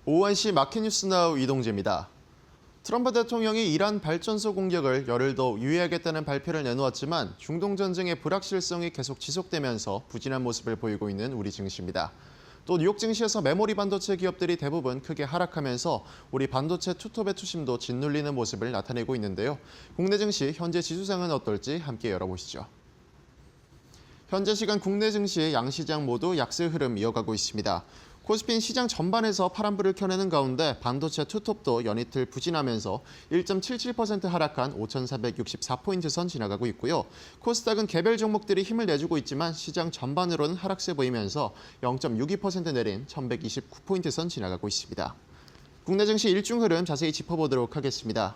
오후 1시 마켓뉴스나우 이동재입니다. 트럼프 대통령이 이란 발전소 공격을 열흘 더 유예하겠다는 발표를 내놓았지만 중동 전쟁의 불확실성이 계속 지속되면서 부진한 모습을 보이고 있는 우리 증시입니다. 또 뉴욕 증시에서 메모리 반도체 기업들이 대부분 크게 하락하면서 우리 반도체 투톱의 투심도 짓눌리는 모습을 나타내고 있는데요. 국내 증시 현재 지수상은 어떨지 함께 열어보시죠. 현재 시간 국내 증시 양시장 모두 약세 흐름 이어가고 있습니다. 코스피는 시장 전반에서 파란불을 켜내는 가운데 반도체 투톱도 연이틀 부진하면서 1.77% 하락한 5,464포인트 선 지나가고 있고요. 코스닥은 개별 종목들이 힘을 내주고 있지만 시장 전반으로는 하락세 보이면서 0.62% 내린 1,129포인트 선 지나가고 있습니다. 국내 증시 일중 흐름 자세히 짚어보도록 하겠습니다.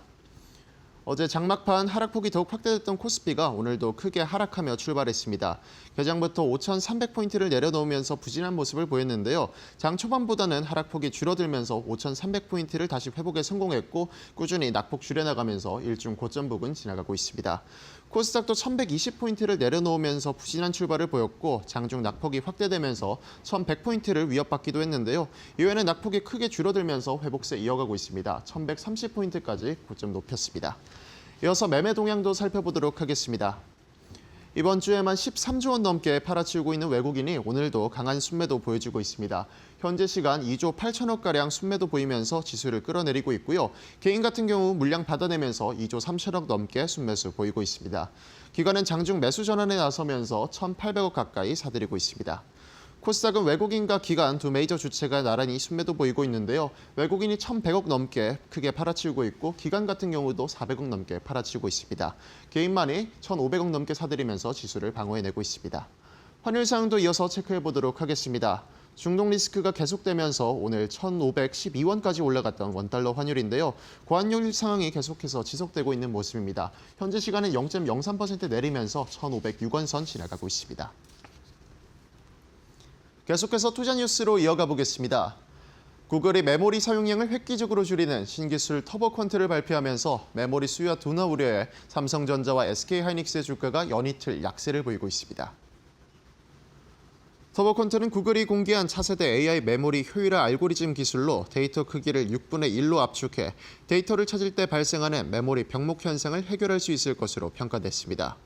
어제 장막판 하락폭이 더욱 확대됐던 코스피가 오늘도 크게 하락하며 출발했습니다. 개장부터 5,300포인트를 내려놓으면서 부진한 모습을 보였는데요. 장 초반보다는 하락폭이 줄어들면서 5,300포인트를 다시 회복에 성공했고 꾸준히 낙폭 줄여나가면서 일중 고점 부근 지나가고 있습니다. 코스닥도 1,120포인트를 내려놓으면서 부진한 출발을 보였고 장중 낙폭이 확대되면서 1,100포인트를 위협받기도 했는데요. 이후에는 낙폭이 크게 줄어들면서 회복세 이어가고 있습니다. 1,130포인트까지 고점 높였습니다. 이어서 매매 동향도 살펴보도록 하겠습니다. 이번 주에만 13조 원 넘게 팔아치우고 있는 외국인이 오늘도 강한 순매도 보여주고 있습니다. 현재 시간 2조 8천억가량 순매도 보이면서 지수를 끌어내리고 있고요. 개인 같은 경우 물량 받아내면서 2조 3천억 넘게 순매수 보이고 있습니다. 기관은 장중 매수 전환에 나서면서 1,800억 가까이 사들이고 있습니다. 코스닥은 외국인과 기관 두 메이저 주체가 나란히 순매도 보이고 있는데요. 외국인이 1,100억 넘게 크게 팔아치우고 있고 기관 같은 경우도 400억 넘게 팔아치우고 있습니다. 개인만이 1,500억 넘게 사들이면서 지수를 방어해내고 있습니다. 환율 상황도 이어서 체크해보도록 하겠습니다. 중동 리스크가 계속되면서 오늘 1,512원까지 올라갔던 원달러 환율인데요. 고환율 상황이 계속해서 지속되고 있는 모습입니다. 현재 시간은 0.03% 내리면서 1,506원 선 지나가고 있습니다. 계속해서 투자 뉴스로 이어가 보겠습니다. 구글이 메모리 사용량을 획기적으로 줄이는 신기술 터보컨트를 발표하면서 메모리 수요와 둔화 우려에 삼성전자와 SK하이닉스의 주가가 연이틀 약세를 보이고 있습니다. 터보컨트는 구글이 공개한 차세대 AI 메모리 효율화 알고리즘 기술로 데이터 크기를 6분의 1로 압축해 데이터를 찾을 때 발생하는 메모리 병목 현상을 해결할 수 있을 것으로 평가됐습니다.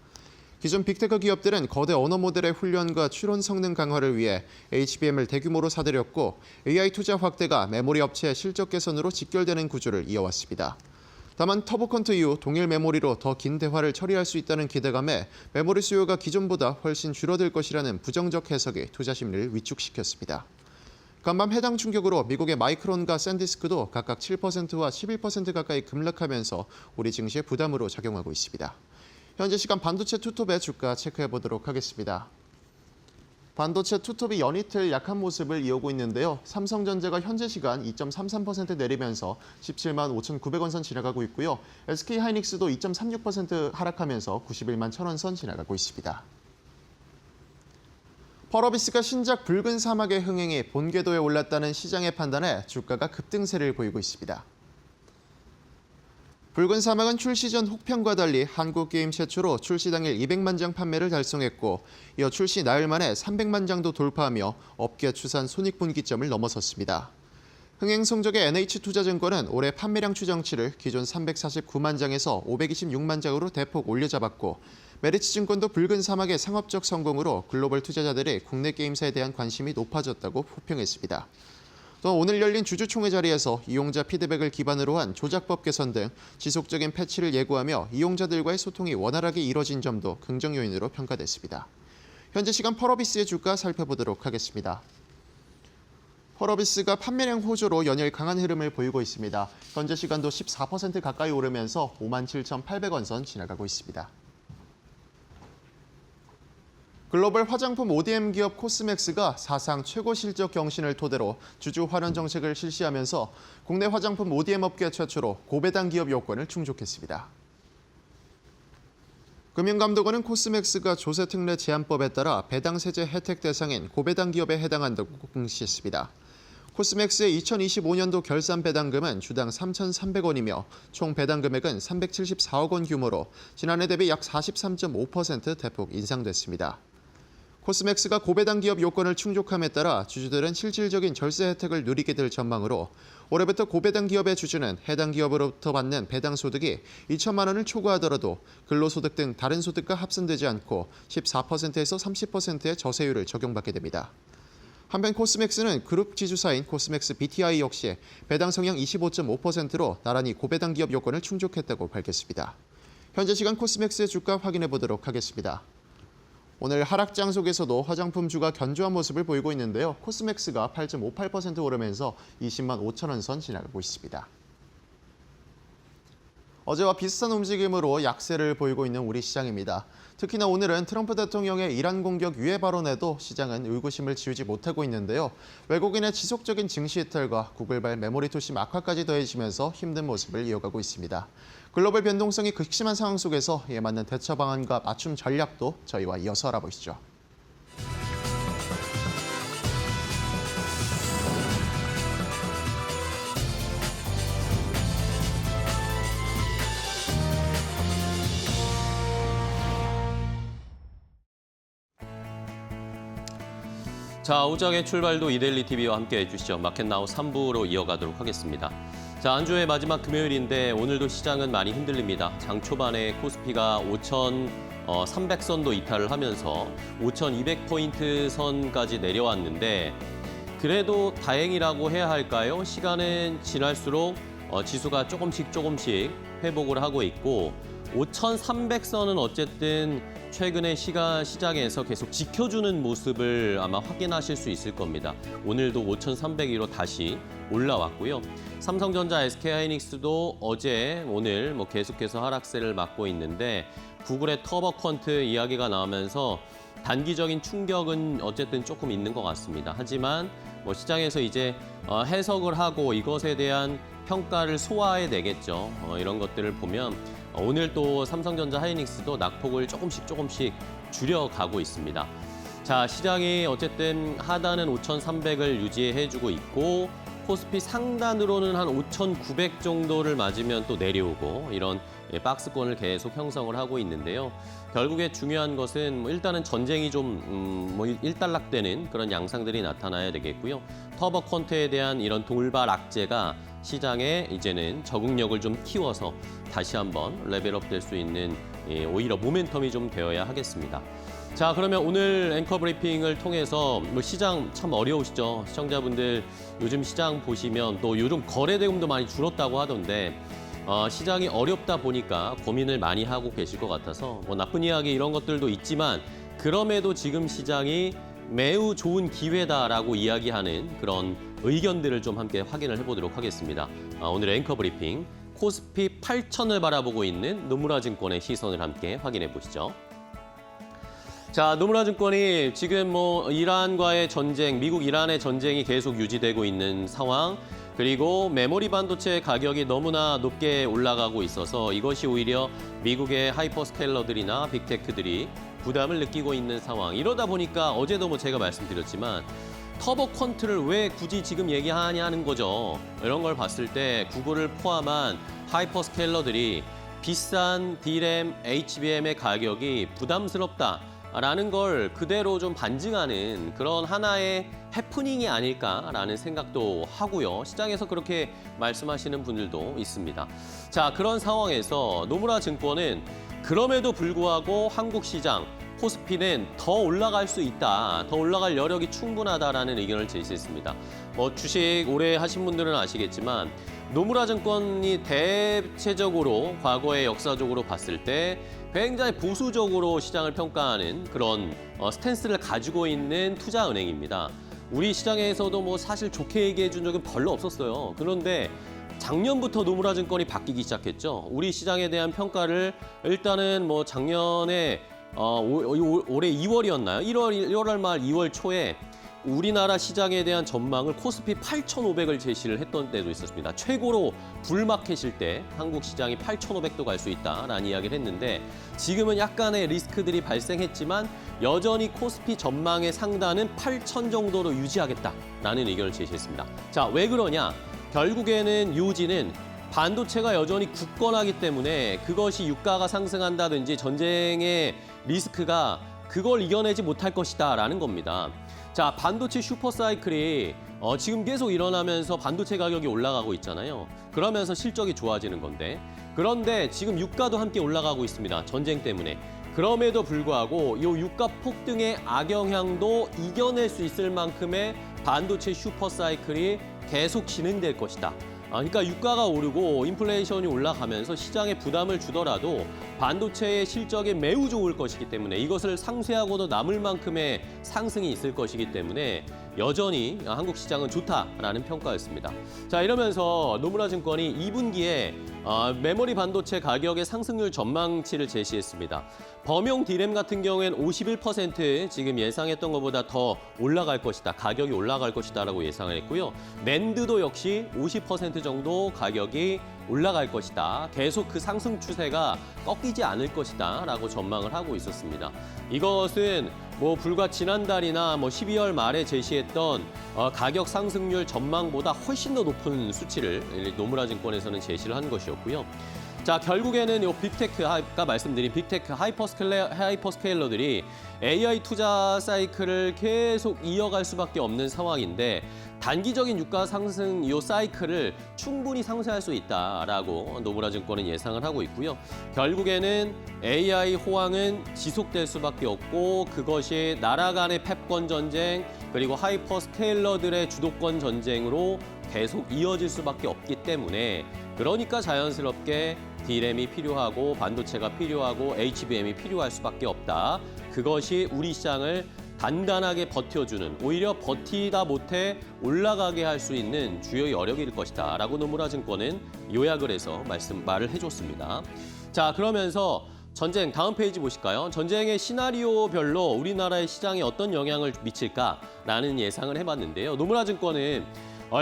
기존 빅테크 기업들은 거대 언어 모델의 훈련과 추론 성능 강화를 위해 HBM을 대규모로 사들였고 AI 투자 확대가 메모리 업체의 실적 개선으로 직결되는 구조를 이어왔습니다. 다만 터보컨트 이후 동일 메모리로 더 긴 대화를 처리할 수 있다는 기대감에 메모리 수요가 기존보다 훨씬 줄어들 것이라는 부정적 해석이 투자 심리를 위축시켰습니다. 간밤 해당 충격으로 미국의 마이크론과 샌디스크도 각각 7%와 11% 가까이 급락하면서 우리 증시에 부담으로 작용하고 있습니다. 현재 시간 반도체 투톱의 주가 체크해보도록 하겠습니다. 반도체 투톱이 연이틀 약한 모습을 이어오고 있는데요. 삼성전자가 현재 시간 2.33% 내리면서 17만 5,900원 선 지나가고 있고요. SK하이닉스도 2.36% 하락하면서 91만 1,000원 선 지나가고 있습니다. 펄어비스가 신작 붉은 사막의 흥행이 본궤도에 올랐다는 시장의 판단에 주가가 급등세를 보이고 있습니다. 붉은 사막은 출시 전 혹평과 달리 한국 게임 최초로 출시 당일 200만 장 판매를 달성했고 이어 출시 나흘 만에 300만 장도 돌파하며 업계 추산 손익분기점을 넘어섰습니다. 흥행 성적의 NH투자증권은 올해 판매량 추정치를 기존 349만 장에서 526만 장으로 대폭 올려잡았고 메리츠증권도 붉은 사막의 상업적 성공으로 글로벌 투자자들의 국내 게임사에 대한 관심이 높아졌다고 호평했습니다. 또 오늘 열린 주주총회 자리에서 이용자 피드백을 기반으로 한 조작법 개선 등 지속적인 패치를 예고하며 이용자들과의 소통이 원활하게 이뤄진 점도 긍정 요인으로 평가됐습니다. 현재 시간 펄어비스의 주가 살펴보도록 하겠습니다. 펄어비스가 판매량 호조로 연일 강한 흐름을 보이고 있습니다. 현재 시간도 14% 가까이 오르면서 57,800원 선 지나가고 있습니다. 글로벌 화장품 ODM 기업 코스맥스가 사상 최고 실적 경신을 토대로 주주 환원 정책을 실시하면서 국내 화장품 ODM 업계 최초로 고배당 기업 요건을 충족했습니다. 금융감독원은 코스맥스가 조세특례 제한법에 따라 배당 세제 혜택 대상인 고배당 기업에 해당한다고 공시했습니다. 코스맥스의 2025년도 결산 배당금은 주당 3,300원이며 총 배당 금액은 374억 원 규모로 지난해 대비 약 43.5% 대폭 인상됐습니다. 코스맥스가 고배당 기업 요건을 충족함에 따라 주주들은 실질적인 절세 혜택을 누리게 될 전망으로 올해부터 고배당 기업의 주주는 해당 기업으로부터 받는 배당 소득이 2천만 원을 초과하더라도 근로소득 등 다른 소득과 합산되지 않고 14%에서 30%의 저세율을 적용받게 됩니다. 한편 코스맥스는 그룹 지주사인 코스맥스 BTI 역시 배당 성향 25.5%로 나란히 고배당 기업 요건을 충족했다고 밝혔습니다. 현재 시간 코스맥스의 주가 확인해 보도록 하겠습니다. 오늘 하락장 속에서도 화장품주가 견조한 모습을 보이고 있는데요. 코스맥스가 8.58% 오르면서 20만 5천 원 선 지나가고 있습니다. 어제와 비슷한 움직임으로 약세를 보이고 있는 우리 시장입니다. 특히나 오늘은 트럼프 대통령의 이란 공격 유해 발언에도 시장은 의구심을 지우지 못하고 있는데요. 외국인의 지속적인 증시 이탈과 구글발 메모리 투심 악화까지 더해지면서 힘든 모습을 이어가고 있습니다. 글로벌 변동성이 극심한 상황 속에서 이에 맞는 대처 방안과 맞춤 전략도 저희와 이어서 알아보시죠. 자, 오장의 출발도 이데일리 TV와 함께 해주시죠. 마켓나우 3부로 이어가도록 하겠습니다. 자, 안주의 마지막 금요일인데 오늘도 시장은 많이 흔들립니다. 장 초반에 코스피가 5,300선도 이탈을 하면서 5,200포인트 선까지 내려왔는데 그래도 다행이라고 해야 할까요? 시간은 지날수록 지수가 조금씩 회복을 하고 있고 5,300선은 어쨌든 최근에 시장에서 계속 지켜주는 모습을 아마 확인하실 수 있을 겁니다. 오늘도 5,302로 다시 올라왔고요. 삼성전자, SK하이닉스도 어제, 오늘 계속해서 하락세를 맞고 있는데 구글의 터보퀀트 이야기가 나오면서 단기적인 충격은 어쨌든 조금 있는 것 같습니다. 하지만 시장에서 이제 해석을 하고 이것에 대한 평가를 소화해내겠죠. 이런 것들을 보면 오늘 또 삼성전자, 하이닉스도 낙폭을 조금씩 줄여가고 있습니다. 자, 시장이 어쨌든 하단은 5,300을 유지해주고 있고 코스피 상단으로는 한 5,900 정도를 맞으면 또 내려오고 이런 박스권을 계속 형성을 하고 있는데요. 결국에 중요한 것은 일단은 전쟁이 좀 일단락되는 그런 양상들이 나타나야 되겠고요. 터보컨트에 대한 이런 돌발 악재가 시장에 이제는 적응력을 좀 키워서 다시 한번 레벨업 될 수 있는 오히려 모멘텀이 좀 되어야 하겠습니다. 자, 그러면 오늘 앵커 브리핑을 통해서 시장 참 어려우시죠? 시청자분들 요즘 시장 보시면 또 요즘 거래 대금도 많이 줄었다고 하던데 시장이 어렵다 보니까 고민을 많이 하고 계실 것 같아서 나쁜 이야기 이런 것들도 있지만 그럼에도 지금 시장이 매우 좋은 기회다라고 이야기하는 그런 의견들을 좀 함께 확인을 해보도록 하겠습니다. 오늘 앵커 브리핑 코스피 8,000을 바라보고 있는 노무라 증권의 시선을 함께 확인해 보시죠. 자, 노무라 증권이 지금 이란과의 전쟁, 미국 이란의 전쟁이 계속 유지되고 있는 상황, 그리고 메모리 반도체 가격이 너무나 높게 올라가고 있어서 이것이 오히려 미국의 하이퍼스케일러들이나 빅테크들이 부담을 느끼고 있는 상황. 이러다 보니까 어제도 제가 말씀드렸지만 터보컨트를 왜 굳이 지금 얘기하냐는 거죠. 이런 걸 봤을 때 구글을 포함한 하이퍼스케일러들이 비싼 D램, HBM의 가격이 부담스럽다라는 걸 그대로 좀 반증하는 그런 하나의 해프닝이 아닐까라는 생각도 하고요. 시장에서 그렇게 말씀하시는 분들도 있습니다. 자, 그런 상황에서 노무라 증권은 그럼에도 불구하고 한국 시장, 코스피는 더 올라갈 수 있다, 더 올라갈 여력이 충분하다라는 의견을 제시했습니다. 주식 오래 하신 분들은 아시겠지만 노무라 증권이 대체적으로 과거의 역사적으로 봤을 때 굉장히 보수적으로 시장을 평가하는 그런 스탠스를 가지고 있는 투자은행입니다. 우리 시장에서도 사실 좋게 얘기해 준 적은 별로 없었어요. 그런데 작년부터 노무라 증권이 바뀌기 시작했죠. 우리 시장에 대한 평가를 일단은 작년에 올해 2월이었나요? 1월 말 2월 초에 우리나라 시장에 대한 전망을 코스피 8,500을 제시를 했던 때도 있었습니다. 최고로 불마켓일 때 한국 시장이 8,500도 갈 수 있다라는 이야기를 했는데 지금은 약간의 리스크들이 발생했지만 여전히 코스피 전망의 상단은 8,000 정도로 유지하겠다라는 의견을 제시했습니다. 자, 왜 그러냐? 결국에는 요지는 반도체가 여전히 굳건하기 때문에 그것이 유가가 상승한다든지 전쟁의 리스크가 그걸 이겨내지 못할 것이다라는 겁니다. 자, 반도체 슈퍼사이클이 지금 계속 일어나면서 반도체 가격이 올라가고 있잖아요. 그러면서 실적이 좋아지는 건데, 그런데 지금 유가도 함께 올라가고 있습니다. 전쟁 때문에. 그럼에도 불구하고 이 유가 폭등의 악영향도 이겨낼 수 있을 만큼의 반도체 슈퍼사이클이 계속 진행될 것이다. 그러니까 유가가 오르고 인플레이션이 올라가면서 시장에 부담을 주더라도 반도체의 실적이 매우 좋을 것이기 때문에 이것을 상쇄하고도 남을 만큼의 상승이 있을 것이기 때문에 여전히 한국 시장은 좋다라는 평가였습니다. 자, 이러면서 노무라 증권이 2분기에 메모리 반도체 가격의 상승률 전망치를 제시했습니다. 범용 D램 같은 경우에는 51% 지금 예상했던 것보다 더 올라갈 것이다. 가격이 올라갈 것이다라고 예상을 했고요. 낸드도 역시 50% 정도 가격이 올라갈 것이다. 계속 그 상승 추세가 꺾이지 않을 것이다 라고 전망을 하고 있었습니다. 이것은 불과 지난달이나 12월 말에 제시했던 가격 상승률 전망보다 훨씬 더 높은 수치를 노무라 증권에서는 제시를 한 것이었고요. 자, 결국에는 이 빅테크, 아까 말씀드린 빅테크 하이퍼스케일러들이 AI 투자 사이클을 계속 이어갈 수밖에 없는 상황인데 단기적인 유가 상승 이 사이클을 충분히 상쇄할 수 있다라고 노무라 증권은 예상을 하고 있고요. 결국에는 AI 호황은 지속될 수밖에 없고 그것이 나라 간의 패권 전쟁 그리고 하이퍼스케일러들의 주도권 전쟁으로 계속 이어질 수밖에 없기 때문에 그러니까 자연스럽게 D램이 필요하고 반도체가 필요하고 HBM이 필요할 수밖에 없다. 그것이 우리 시장을 단단하게 버텨주는 오히려 버티다 못해 올라가게 할 수 있는 주요 여력일 것이다 라고 노무라 증권은 요약을 해서 말을 해줬습니다. 자, 그러면서 전쟁 다음 페이지 보실까요? 전쟁의 시나리오별로 우리나라의 시장에 어떤 영향을 미칠까라는 예상을 해봤는데요. 노무라 증권은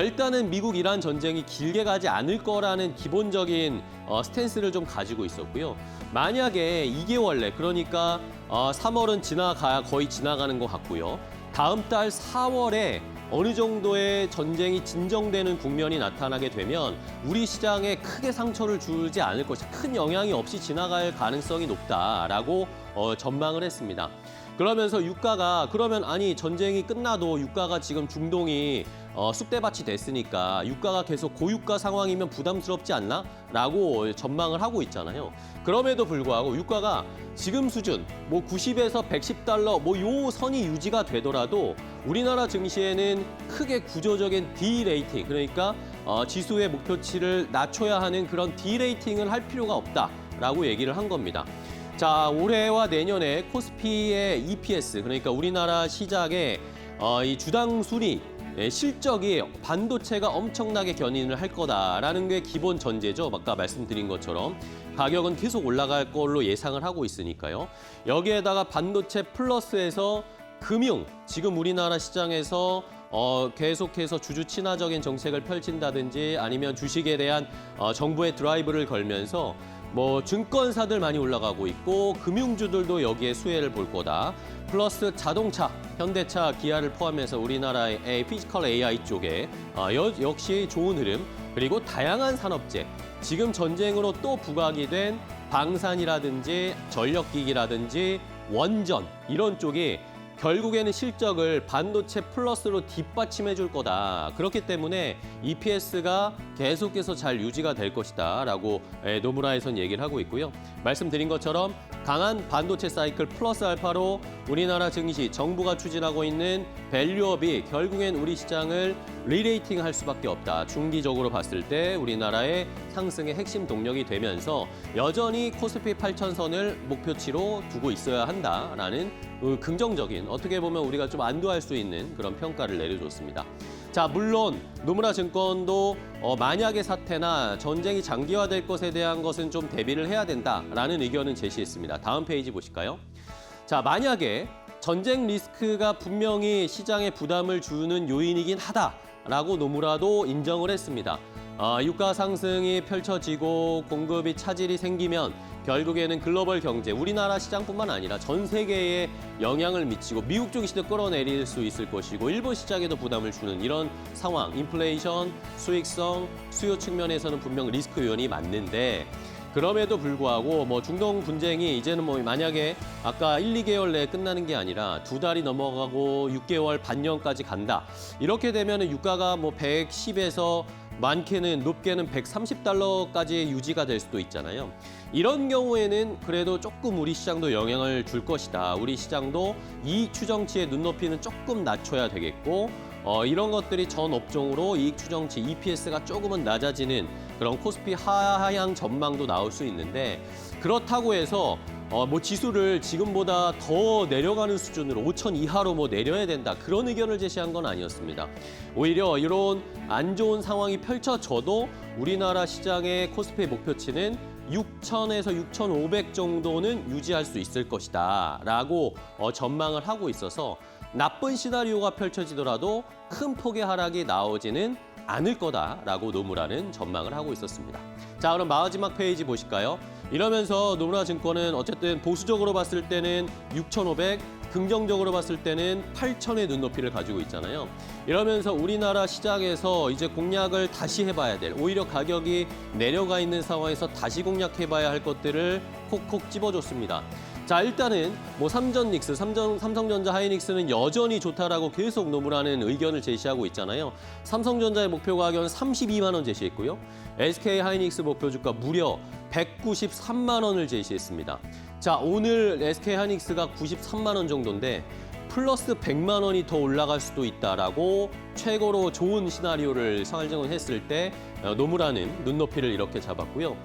일단은 미국 이란 전쟁이 길게 가지 않을 거라는 기본적인 스탠스를 좀 가지고 있었고요. 만약에 2개월 내 그러니까 3월은 거의 지나가는 것 같고요. 다음 달 4월에 어느 정도의 전쟁이 진정되는 국면이 나타나게 되면 우리 시장에 크게 상처를 주지 않을 것이 큰 영향이 없이 지나갈 가능성이 높다라고 전망을 했습니다. 그러면서 유가가 그러면 아니 전쟁이 끝나도 유가가 지금 중동이 쑥대밭이 됐으니까 유가가 계속 고유가 상황이면 부담스럽지 않나? 라고 전망을 하고 있잖아요. 그럼에도 불구하고 유가가 지금 수준 90에서 110달러 요 선이 유지가 되더라도 우리나라 증시에는 크게 구조적인 D-레이팅 그러니까 지수의 목표치를 낮춰야 하는 그런 D-레이팅을 할 필요가 없다라고 얘기를 한 겁니다. 자, 올해와 내년에 코스피의 EPS 그러니까 우리나라 시장의 이 주당 순위 실적이 반도체가 엄청나게 견인을 할 거다라는 게 기본 전제죠. 아까 말씀드린 것처럼 가격은 계속 올라갈 걸로 예상을 하고 있으니까요. 여기에다가 반도체 플러스에서 금융, 지금 우리나라 시장에서 계속해서 주주 친화적인 정책을 펼친다든지 아니면 주식에 대한 정부의 드라이브를 걸면서 증권사들 많이 올라가고 있고 금융주들도 여기에 수혜를 볼 거다. 플러스 자동차, 현대차, 기아를 포함해서 우리나라의 피지컬 AI 쪽에 역시 좋은 흐름. 그리고 다양한 산업재, 지금 전쟁으로 또 부각이 된 방산이라든지 전력기기라든지 원전 이런 쪽이 결국에는 실적을 반도체 플러스로 뒷받침해 줄 거다. 그렇기 때문에 EPS가 계속해서 잘 유지가 될 것이다 라고 노무라에선 얘기를 하고 있고요. 말씀드린 것처럼 강한 반도체 사이클 플러스 알파로 우리나라 증시, 정부가 추진하고 있는 밸류업이 결국엔 우리 시장을 리레이팅할 수밖에 없다. 중기적으로 봤을 때 우리나라의 상승의 핵심 동력이 되면서 여전히 코스피 8,000선을 목표치로 두고 있어야 한다라는 긍정적인 어떻게 보면 우리가 좀 안도할 수 있는 그런 평가를 내려줬습니다. 자, 물론 노무라 증권도 만약의 사태나 전쟁이 장기화될 것에 대한 것은 좀 대비를 해야 된다라는 의견은 제시했습니다. 다음 페이지 보실까요? 자, 만약에 전쟁 리스크가 분명히 시장에 부담을 주는 요인이긴 하다라고 노무라도 인정을 했습니다. 유가 상승이 펼쳐지고 공급이 차질이 생기면 결국에는 글로벌 경제, 우리나라 시장뿐만 아니라 전 세계에 영향을 미치고 미국 쪽 시도 끌어내릴 수 있을 것이고 일본 시장에도 부담을 주는 이런 상황, 인플레이션, 수익성, 수요 측면에서는 분명 리스크 요인이 맞는데 그럼에도 불구하고 뭐 중동 분쟁이 이제는 뭐 만약에 아까 1, 2개월 내에 끝나는 게 아니라 2달이 넘어가고 6개월, 반년까지 간다. 이렇게 되면 유가가 뭐 110에서 많게는 높게는 130달러까지 유지가 될 수도 있잖아요. 이런 경우에는 그래도 조금 우리 시장도 영향을 줄 것이다. 우리 시장도 이익 추정치의 눈높이는 조금 낮춰야 되겠고 이런 것들이 전 업종으로 이익 추정치 EPS가 조금은 낮아지는 그런 코스피 하향 전망도 나올 수 있는데 그렇다고 해서 뭐 지수를 지금보다 더 내려가는 수준으로 5천 이하로 뭐 내려야 된다 그런 의견을 제시한 건 아니었습니다. 오히려 이런 안 좋은 상황이 펼쳐져도 우리나라 시장의 코스피 목표치는 6,000에서 6,500 정도는 유지할 수 있을 것이다 라고 전망을 하고 있어서 나쁜 시나리오가 펼쳐지더라도 큰 폭의 하락이 나오지는 않을 거다라고 노무라는 전망을 하고 있었습니다. 자, 그럼 마지막 페이지 보실까요? 이러면서 노무라 증권은 어쨌든 보수적으로 봤을 때는 6,500, 긍정적으로 봤을 때는 8,000의 눈높이를 가지고 있잖아요. 이러면서 우리나라 시장에서 이제 공략을 다시 해봐야 될, 오히려 가격이 내려가 있는 상황에서 다시 공략해봐야 할 것들을 콕콕 집어줬습니다. 자, 일단은 뭐 삼성전자 하이닉스는 여전히 좋다라고 계속 노무라는 의견을 제시하고 있잖아요. 삼성전자의 목표 가격은 32만 원 제시했고요. SK 하이닉스 목표 주가 무려 193만 원을 제시했습니다. 자, 오늘 SK 하이닉스가 93만 원 정도인데 플러스 100만 원이 더 올라갈 수도 있다라고 최고로 좋은 시나리오를 설정을 했을 때 노무라는 눈높이를 이렇게 잡았고요.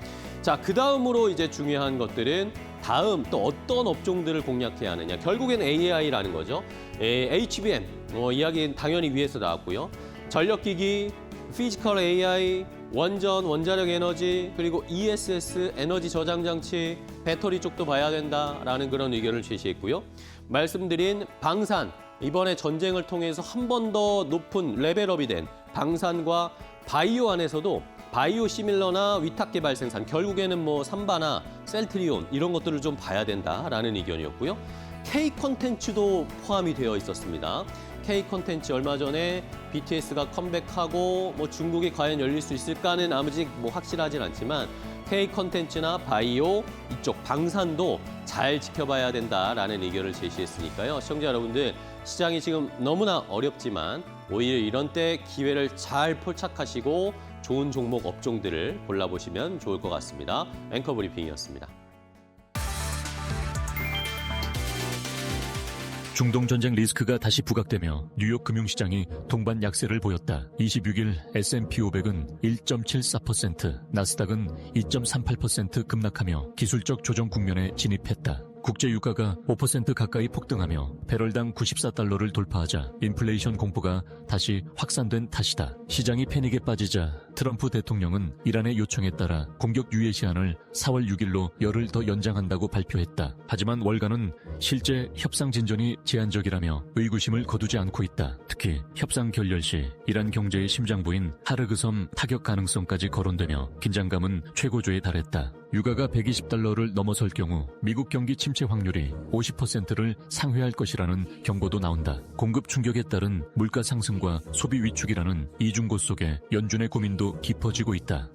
자, 그 다음으로 이제 중요한 것들은 다음 또 어떤 업종들을 공략해야 하느냐. 결국엔 AI라는 거죠. HBM 이야기는 당연히 위에서 나왔고요. 전력기기, 피지컬 AI, 원전, 원자력 에너지, 그리고 ESS, 에너지 저장 장치, 배터리 쪽도 봐야 된다라는 그런 의견을 제시했고요. 말씀드린 방산, 이번에 전쟁을 통해서 한 번 더 높은 레벨업이 된 방산과 바이오 안에서도 바이오 시밀러나 위탁 개발 생산, 결국에는 뭐 삼바나 셀트리온 이런 것들을 좀 봐야 된다라는 의견이었고요. K 콘텐츠도 포함이 되어 있었습니다. K 콘텐츠 얼마 전에 BTS가 컴백하고 뭐 중국이 과연 열릴 수 있을까는 아직 뭐 확실하진 않지만 K 콘텐츠나 바이오 이쪽 방산도 잘 지켜봐야 된다라는 의견을 제시했으니까요. 시청자 여러분들 시장이 지금 너무나 어렵지만 오히려 이런 때 기회를 잘 포착하시고 좋은 종목 업종들을 골라보시면 좋을 것 같습니다. 앵커 브리핑이었습니다. 중동 전쟁 리스크가 다시 부각되며 뉴욕 금융시장이 동반 약세를 보였다. 26일 S&P 500은 1.74%, 나스닥은 2.38% 급락하며 기술적 조정 국면에 진입했다. 국제 유가가 5% 가까이 폭등하며 배럴당 94달러를 돌파하자 인플레이션 공포가 다시 확산된 탓이다. 시장이 패닉에 빠지자 트럼프 대통령은 이란의 요청에 따라 공격 유예 시한을 4월 6일로 열흘 더 연장한다고 발표했다. 하지만 월가는 실제 협상 진전이 제한적이라며 의구심을 거두지 않고 있다. 특히 협상 결렬 시 이란 경제의 심장부인 하르그섬 타격 가능성까지 거론되며 긴장감은 최고조에 달했다. 유가가 120달러를 넘어설 경우 미국 경기 침체 확률이 50%를 상회할 것이라는 경고도 나온다. 공급 충격에 따른 물가 상승과 소비 위축이라는 이중고 속에 연준의 고민도 깊어지고 있다.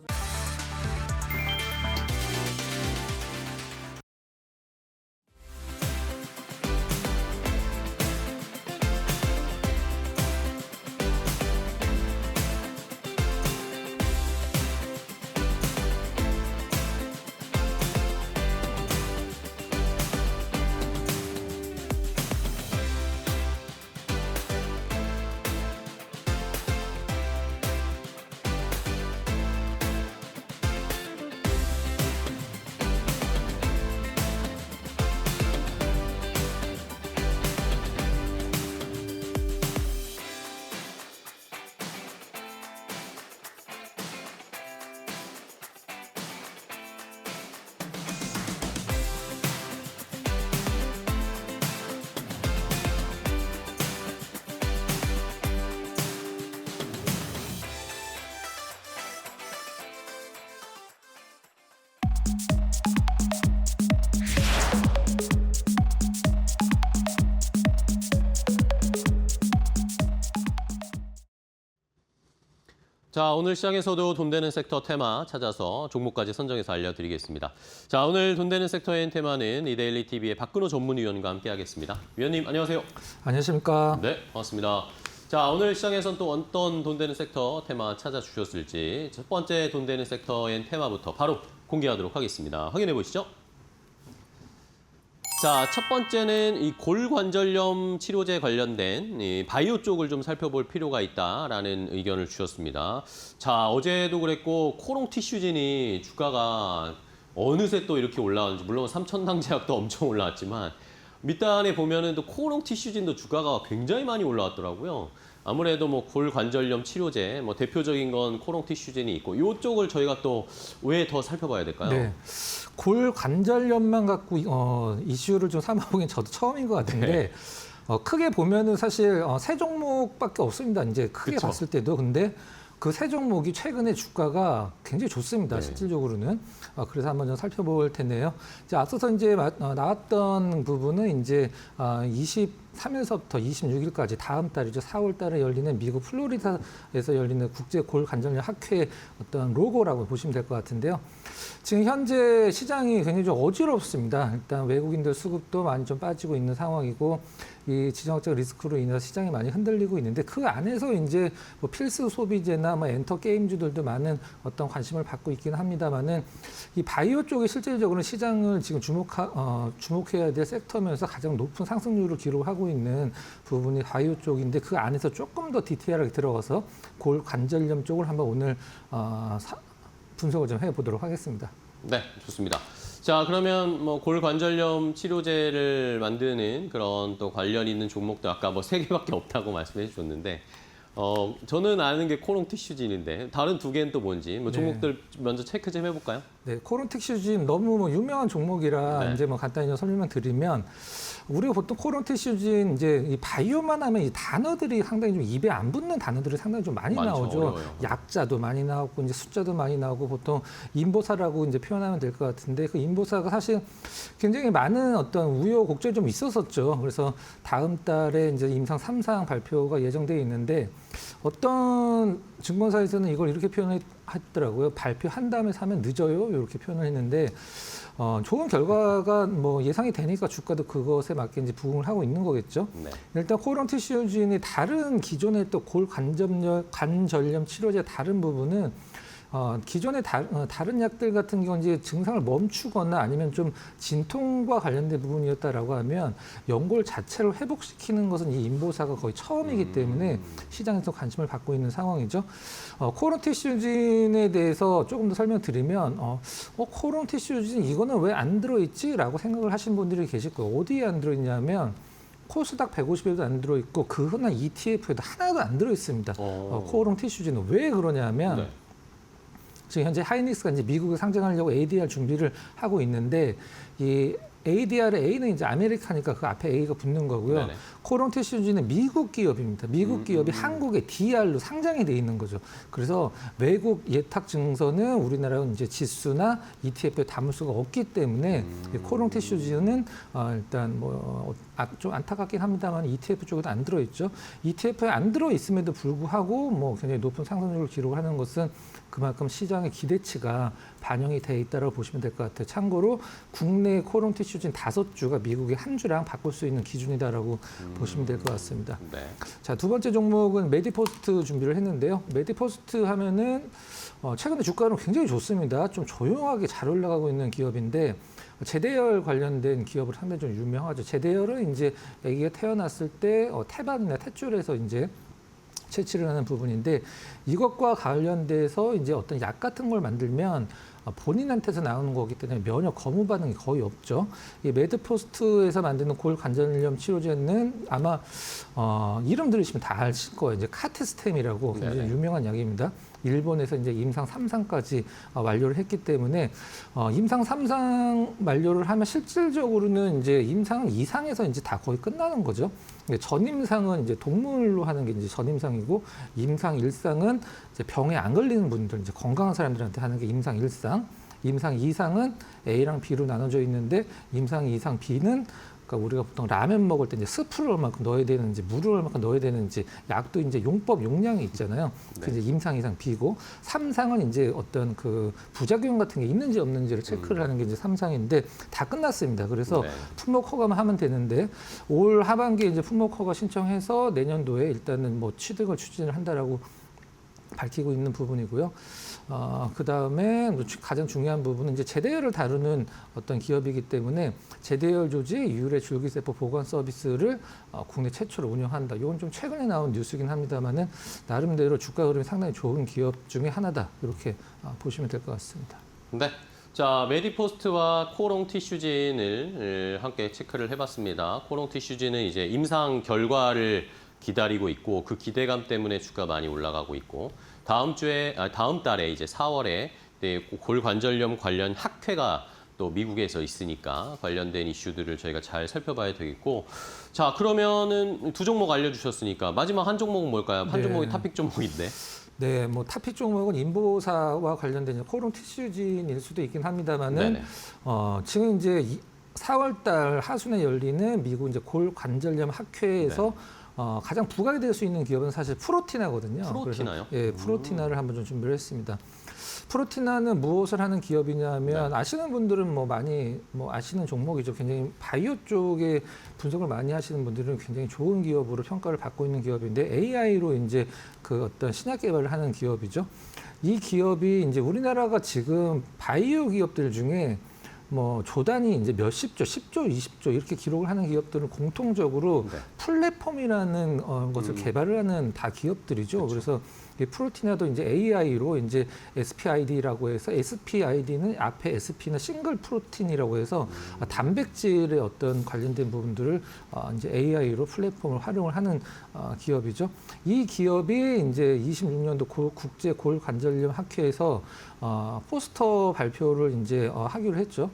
자, 오늘 시장에서도 돈 되는 섹터 테마 찾아서 종목까지 선정해서 알려드리겠습니다. 자, 오늘 돈 되는 섹터의 테마는 이데일리 TV의 박근호 전문위원과 함께하겠습니다. 위원님, 안녕하세요. 안녕하십니까. 네, 반갑습니다. 자, 오늘 시장에서는 또 어떤 돈 되는 sek터 테마 찾아주셨을지 첫 번째 돈 되는 섹터의 테마부터 바로 공개하도록 하겠습니다. 확인해 보시죠. 자, 첫 번째는 이 골관절염 치료제 관련된 이 바이오 쪽을 좀 살펴볼 필요가 있다라는 의견을 주셨습니다. 자, 어제도 그랬고 코롱 티슈진이 주가가 어느새 또 이렇게 올라왔는지, 물론 삼천당제약도 엄청 올라왔지만 밑단에 보면은 또 코롱 티슈진도 주가가 굉장히 많이 올라왔더라고요. 아무래도 뭐 골관절염 치료제, 뭐 대표적인 건 코롱 티슈진이 있고 이쪽을 저희가 또 왜 더 살펴봐야 될까요? 네. 골관절염만 갖고 이슈를 좀 삼아보긴 저도 처음인 것 같은데 네. 크게 보면은 사실 세 종목밖에 없습니다. 이제 크게 그쵸. 봤을 때도. 근데 그 세 종목이 최근에 주가가 굉장히 좋습니다. 네. 실질적으로는. 그래서 한번 좀 살펴볼 텐데요. 이제 앞서서 이제 나왔던 부분은 이제 23일서부터 26일까지 다음 달이죠. 4월 달에 열리는 미국 플로리다에서 열리는 국제 골관절염 학회 어떤 로고라고 보시면 될 것 같은데요. 지금 현재 시장이 굉장히 좀 어지럽습니다. 일단 외국인들 수급도 많이 좀 빠지고 있는 상황이고 이 지정학적 리스크로 인해서 시장이 많이 흔들리고 있는데 그 안에서 이제 뭐 필수 소비재나 뭐 엔터 게임주들도 많은 어떤 관심을 받고 있기는 합니다만은 이 바이오 쪽이 실질적으로 시장을 지금 주목해야 될 섹터면서 가장 높은 상승률을 기록하고 있는 부분이 바이오 쪽인데 그 안에서 조금 더 디테일하게 들어가서 골관절염 쪽을 한번 오늘 분석을 좀 해보도록 하겠습니다. 네, 좋습니다. 자, 그러면 뭐 골관절염 치료제를 만드는 그런 또 관련 있는 종목도 아까 뭐 3개밖에 없다고 말씀해 주셨는데 저는 아는 게 코롱 티슈진인데 다른 2개는 또 뭔지 뭐 종목들 먼저 체크 좀 해볼까요? 네, 코롱 티슈진 너무 뭐 유명한 종목이라 네. 이제 뭐 간단히 좀 설명을 드리면 우리가 보통 코롱 티슈진 이제 이 바이오만 하면 이 단어들이 상당히 좀 입에 안 붙는 단어들이 상당히 좀 많이 많죠, 나오죠. 어려워요. 약자도 많이 나오고 이제 숫자도 많이 나오고 보통 인보사라고 이제 표현하면 될 것 같은데 그 인보사가 사실 굉장히 많은 어떤 우여곡절이 좀 있었었죠. 그래서 다음 달에 이제 임상 3상 발표가 예정돼 있는데 어떤 증권사에서는 이걸 이렇게 표현했더라고요. 발표한 다음에 사면 늦어요. 이렇게 표현을 했는데 좋은 결과가 뭐 예상이 되니까 주가도 그것에 맞게 이제 부응을 하고 있는 거겠죠. 네. 일단 코롱 티슈진이 다른 기존의 또 골관절염 치료제 다른 부분은 기존의 다른 약들 같은 경우 이제 증상을 멈추거나 아니면 좀 진통과 관련된 부분이었다라고 하면 연골 자체를 회복시키는 것은 이 인보사가 거의 처음이기 때문에 시장에서 관심을 받고 있는 상황이죠. 코롱 티슈진에 대해서 조금 더 설명드리면 코롱 티슈진 이거는 왜 안 들어있지라고 생각을 하신 분들이 계실 거예요. 어디에 안 들어있냐면 코스닥 150에도 안 들어있고 그 흔한 ETF에도 하나도 안 들어있습니다. 코롱 티슈진은 왜 그러냐면 네. 지금 현재 하이닉스가 이제 미국에 상장하려고 ADR 준비를 하고 있는데 이 ADR의 A는 이제 아메리카니까 그 앞에 A가 붙는 거고요. 네네. 코롱 티슈진은 미국 기업입니다. 미국 기업이 한국의 DR로 상장이 돼 있는 거죠. 그래서 외국 예탁 증서는 우리나라는 이제 지수나 ETF에 담을 수가 없기 때문에 이 코롱 티슈진은 일단 좀 안타깝긴 합니다만 ETF 쪽에도 안 들어있죠. ETF에 안 들어있음에도 불구하고 뭐 굉장히 높은 상승률을 기록하는 것은 그만큼 시장의 기대치가 반영이 돼 있다고 보시면 될 것 같아요. 참고로 국내 코롱 티슈진 5주가 미국의 한 주랑 바꿀 수 있는 기준이다라고 보시면 될 것 같습니다. 네. 자, 두 번째 종목은 메디포스트 준비를 했는데요. 메디포스트 하면은 최근에 주가는 굉장히 좋습니다. 좀 조용하게 잘 올라가고 있는 기업인데 제대열 관련된 기업을 상당히 좀 유명하죠. 제대열은 이제 아기가 태어났을 때 태반이나 탯줄에서 이제 채취를 하는 부분인데 이것과 관련돼서 이제 어떤 약 같은 걸 만들면 본인한테서 나오는 거기 때문에 면역 거부 반응이 거의 없죠. 이 메드포스트에서 만드는 골관절염 치료제는 아마 이름 들으시면 다 아실 거예요. 이제 카테스템이라고 굉장히 네네. 유명한 약입니다. 일본에서 이제 임상 3상까지 완료를 했기 때문에 임상 3상 만료를 하면 실질적으로는 이제 임상 2상에서 이제 다 거의 끝나는 거죠. 전임상은 이제 동물로 하는 게 이제 전임상이고 임상 1상은 이제 병에 안 걸리는 분들, 이제 건강한 사람들한테 하는 게 임상 1상, 임상 2상은 A랑 B로 나눠져 있는데 임상 2상 B는 그러니까 우리가 보통 라면 먹을 때 이제 스프를 얼마큼 넣어야 되는지, 물을 얼마큼 넣어야 되는지, 약도 이제 용법 용량이 있잖아요. 그 이제 임상, 이상, 비고. 3상은 이제 어떤 그 부작용 같은 게 있는지 없는지를 체크를 하는 게 이제 3상인데 다 끝났습니다. 그래서 네. 품목 허가만 하면 되는데 올 하반기에 이제 품목 허가 신청해서 내년도에 일단은 뭐 취득을 추진을 한다라고 밝히고 있는 부분이고요. 그 다음에 가장 중요한 부분은 이제 제대열을 다루는 어떤 기업이기 때문에 제대열 조직 유래 줄기세포 보관 서비스를 국내 최초로 운영한다. 이건 좀 최근에 나온 뉴스긴 합니다만은 나름대로 주가 흐름이 상당히 좋은 기업 중에 하나다. 이렇게 보시면 될 것 같습니다. 네. 자, 메디포스트와 코롱 티슈진을 함께 체크를 해봤습니다. 코롱 티슈진은 이제 임상 결과를 기다리고 있고 그 기대감 때문에 주가 많이 올라가고 있고 다음 달에 이제 4월에 골관절염 관련 학회가 또 미국에서 있으니까 관련된 이슈들을 저희가 잘 살펴봐야 되겠고 자, 그러면은 두 종목 알려주셨으니까 마지막 한 종목은 뭘까요? 한 네. 종목이 탑픽 종목인데. 네, 뭐 타픽 종목은 인보사와 관련된 코롱 티슈진일 수도 있긴 합니다만은 네네. 지금 이제 4월달 하순에 열리는 미국 이제 골관절염 학회에서 가장 부각이 될 수 있는 기업은 사실 프로티나거든요. 프로티나요? 그래서, 예, 프로티나를 한번 좀 준비를 했습니다. 프로티나는 무엇을 하는 기업이냐면 네. 아시는 분들은 뭐 많이 뭐 아시는 종목이죠. 굉장히 바이오 쪽에 분석을 많이 하시는 분들은 굉장히 좋은 기업으로 평가를 받고 있는 기업인데 AI로 이제 그 어떤 신약 개발을 하는 기업이죠. 이 기업이 이제 우리나라가 지금 바이오 기업들 중에 뭐 조단이 이제 몇십조, 10조, 20조 이렇게 기록을 하는 기업들은 공통적으로 네. 플랫폼이라는 것을 개발을 하는 다 기업들이죠. 그래서 이 프로티나도 이제 AI로 이제 SPID라고 해서 SPID는 앞에 SP는 싱글 프로틴이라고 해서 단백질의 어떤 관련된 부분들을 이제 AI로 플랫폼을 활용을 하는 기업이죠. 이 기업이 이제 26년도 국제 골관절염 학회에서 포스터 발표를 이제 하기로 했죠.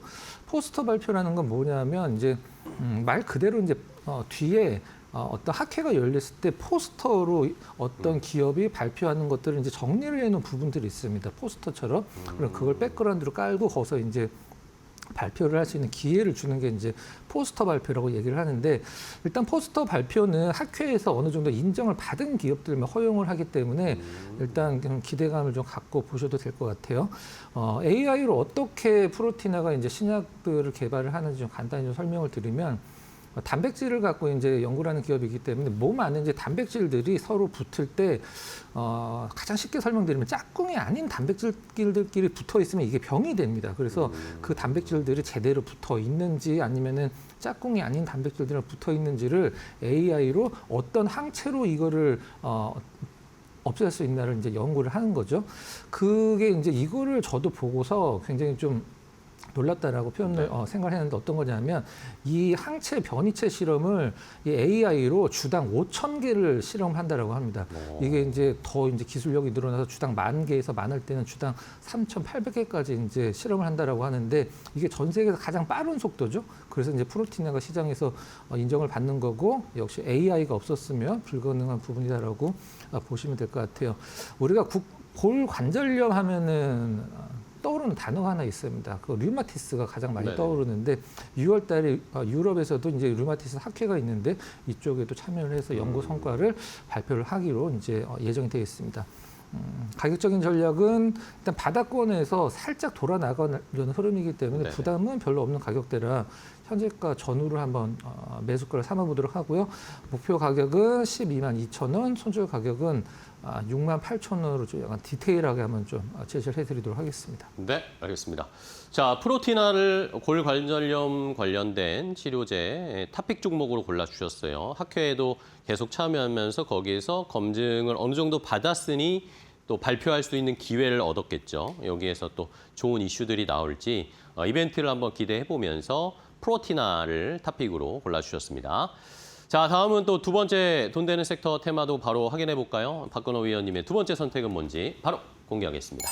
포스터 발표라는 건 뭐냐면 이제 말 그대로 이제 뒤에 어떤 학회가 열렸을 때 포스터로 어떤 기업이 발표하는 것들을 이제 정리를 해놓은 부분들이 있습니다. 포스터처럼. 그럼 그걸 백그라운드로 깔고 거기서 이제 발표를 할 수 있는 기회를 주는 게 이제 포스터 발표라고 얘기를 하는데 일단 포스터 발표는 학회에서 어느 정도 인정을 받은 기업들만 허용을 하기 때문에 일단 좀 기대감을 좀 갖고 보셔도 될 것 같아요. AI로 어떻게 프로티나가 이제 신약들을 개발을 하는지 좀 간단히 좀 설명을 드리면 단백질을 갖고 이제 연구를 하는 기업이기 때문에 몸 안에 이제 단백질들이 서로 붙을 때 가장 쉽게 설명드리면 짝꿍이 아닌 단백질들끼리 붙어 있으면 이게 병이 됩니다. 그래서 그 단백질들이 제대로 붙어 있는지 아니면은 짝꿍이 아닌 단백질들이랑 붙어 있는지를 AI로 어떤 항체로 이거를 없앨 수 있나를 이제 연구를 하는 거죠. 그게 이제 이거를 저도 보고서 굉장히 좀 놀랐다라고 표현을 생각을 했는데 어떤 거냐면 이 항체 변이체 실험을 이 AI로 주당 5,000개를 실험한다라고 합니다. 이게 이제 더 이제 기술력이 늘어나서 주당 10,000개에서 많을 때는 주당 3,800개까지 이제 실험을 한다라고 하는데 이게 전 세계에서 가장 빠른 속도죠. 그래서 이제 프로티나가 시장에서 인정을 받는 거고 역시 AI가 없었으면 불가능한 부분이다라고 보시면 될 것 같아요. 우리가 골관절염 하면은 떠오르는 단어가 하나 있습니다. 그 류마티스가 가장 많이 네네. 떠오르는데 6월 달에 유럽에서도 이제 류마티스 학회가 있는데 이쪽에도 참여를 해서 연구 성과를 발표를 하기로 이제 예정이 되어 있습니다. 가격적인 전략은 일단 바닥권에서 살짝 돌아 나가려는 흐름이기 때문에 네네. 부담은 별로 없는 가격대라 현재가 전후를 한번 매수가를 삼아보도록 하고요. 목표 가격은 122,200원, 손절 가격은 68,000원으로 좀 약간 디테일하게 한번 좀 제시를 해드리도록 하겠습니다. 네, 알겠습니다. 자, 프로티나를 골관절염 관련된 치료제 탑픽 종목으로 골라주셨어요. 학회에도 계속 참여하면서 거기에서 검증을 어느 정도 받았으니 또 발표할 수 있는 기회를 얻었겠죠. 여기에서 또 좋은 이슈들이 나올지 이벤트를 한번 기대해보면서 프로티나를 탑픽으로 골라주셨습니다. 자, 다음은 또 두 번째 돈 되는 섹터 테마도 바로 확인해 볼까요? 박건호 위원님의 두 번째 선택은 뭔지 바로 공개하겠습니다.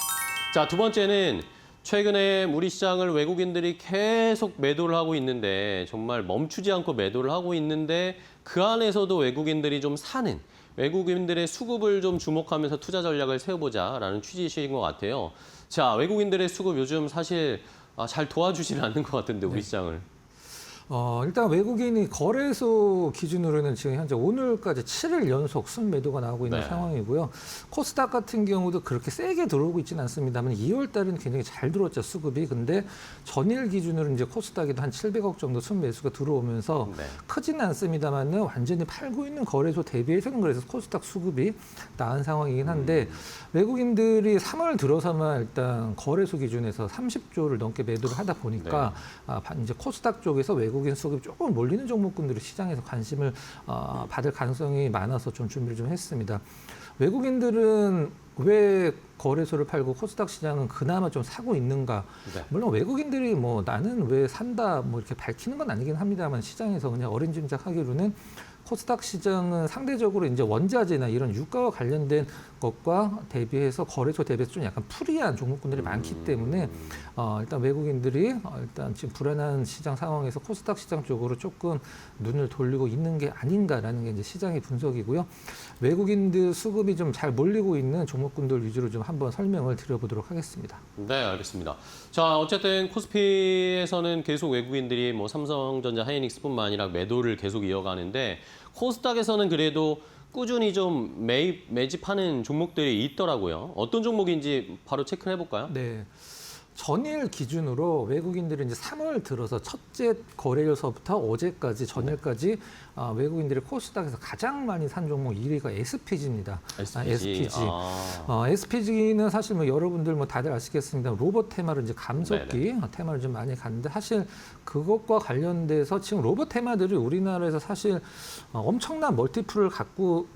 자, 두 번째는 최근에 우리 시장을 외국인들이 계속 매도를 하고 있는데 정말 멈추지 않고 매도를 하고 있는데 그 안에서도 외국인들이 좀 사는 외국인들의 수급을 좀 주목하면서 투자 전략을 세워보자라는 취지이신 것 같아요. 자, 외국인들의 수급 요즘 사실 잘 도와주지는 않는 것 같은데 우리 시장을. 일단 외국인이 거래소 기준으로는 지금 현재 오늘까지 7일 연속 순매도가 나오고 있는 네. 상황이고요. 코스닥 같은 경우도 그렇게 세게 들어오고 있지는 않습니다만 2월 달에는 굉장히 잘 들어왔죠, 수급이. 근데 전일 기준으로 이제 코스닥에도 한 700억 정도 순매수가 들어오면서 네. 크지는 않습니다만은 완전히 팔고 있는 거래소 대비해서는 그래서 코스닥 수급이 나은 상황이긴 한데 외국인들이 3월 들어서만 일단 거래소 기준에서 30조를 넘게 매도를 하다 보니까 이제 코스닥 쪽에서 외국인 수급이 조금 몰리는 종목군들이 시장에서 관심을 받을 가능성이 많아서 좀 준비를 좀 했습니다. 외국인들은 왜 거래소를 팔고 코스닥 시장은 그나마 좀 사고 있는가? 네. 물론 외국인들이 뭐 나는 왜 산다 뭐 이렇게 밝히는 건 아니긴 합니다만 시장에서 그냥 어림짐작하기로는 코스닥 시장은 상대적으로 이제 원자재나 이런 유가와 관련된 것과 대비해서 거래소 대비해서 좀 약간 프리한 종목군들이 많기 때문에 일단 외국인들이 일단 지금 불안한 시장 상황에서 코스닥 시장 쪽으로 조금 눈을 돌리고 있는 게 아닌가라는 게 이제 시장의 분석이고요. 외국인들 수급이 좀 잘 몰리고 있는 종목군들 위주로 좀 한번 설명을 드려보도록 하겠습니다. 네, 알겠습니다. 자, 어쨌든 코스피에서는 계속 외국인들이 뭐 삼성전자, 하이닉스뿐만 아니라 매도를 계속 이어가는데 코스닥에서는 그래도 꾸준히 좀 매집하는 종목들이 있더라고요. 어떤 종목인지 바로 체크를 해볼까요? 네. 전일 기준으로 외국인들이 이제 3월 들어서 첫째 거래일서부터 어제까지 전일까지 외국인들이 코스닥에서 가장 많이 산 종목 1위가 SPG입니다. SPG. SPG는 사실 뭐 여러분들 뭐 다들 아시겠습니다. 로봇 테마로 이제 감속기 테마를 좀 많이 갔는데 사실 그것과 관련돼서 지금 로봇 테마들이 우리나라에서 사실 엄청난 멀티플을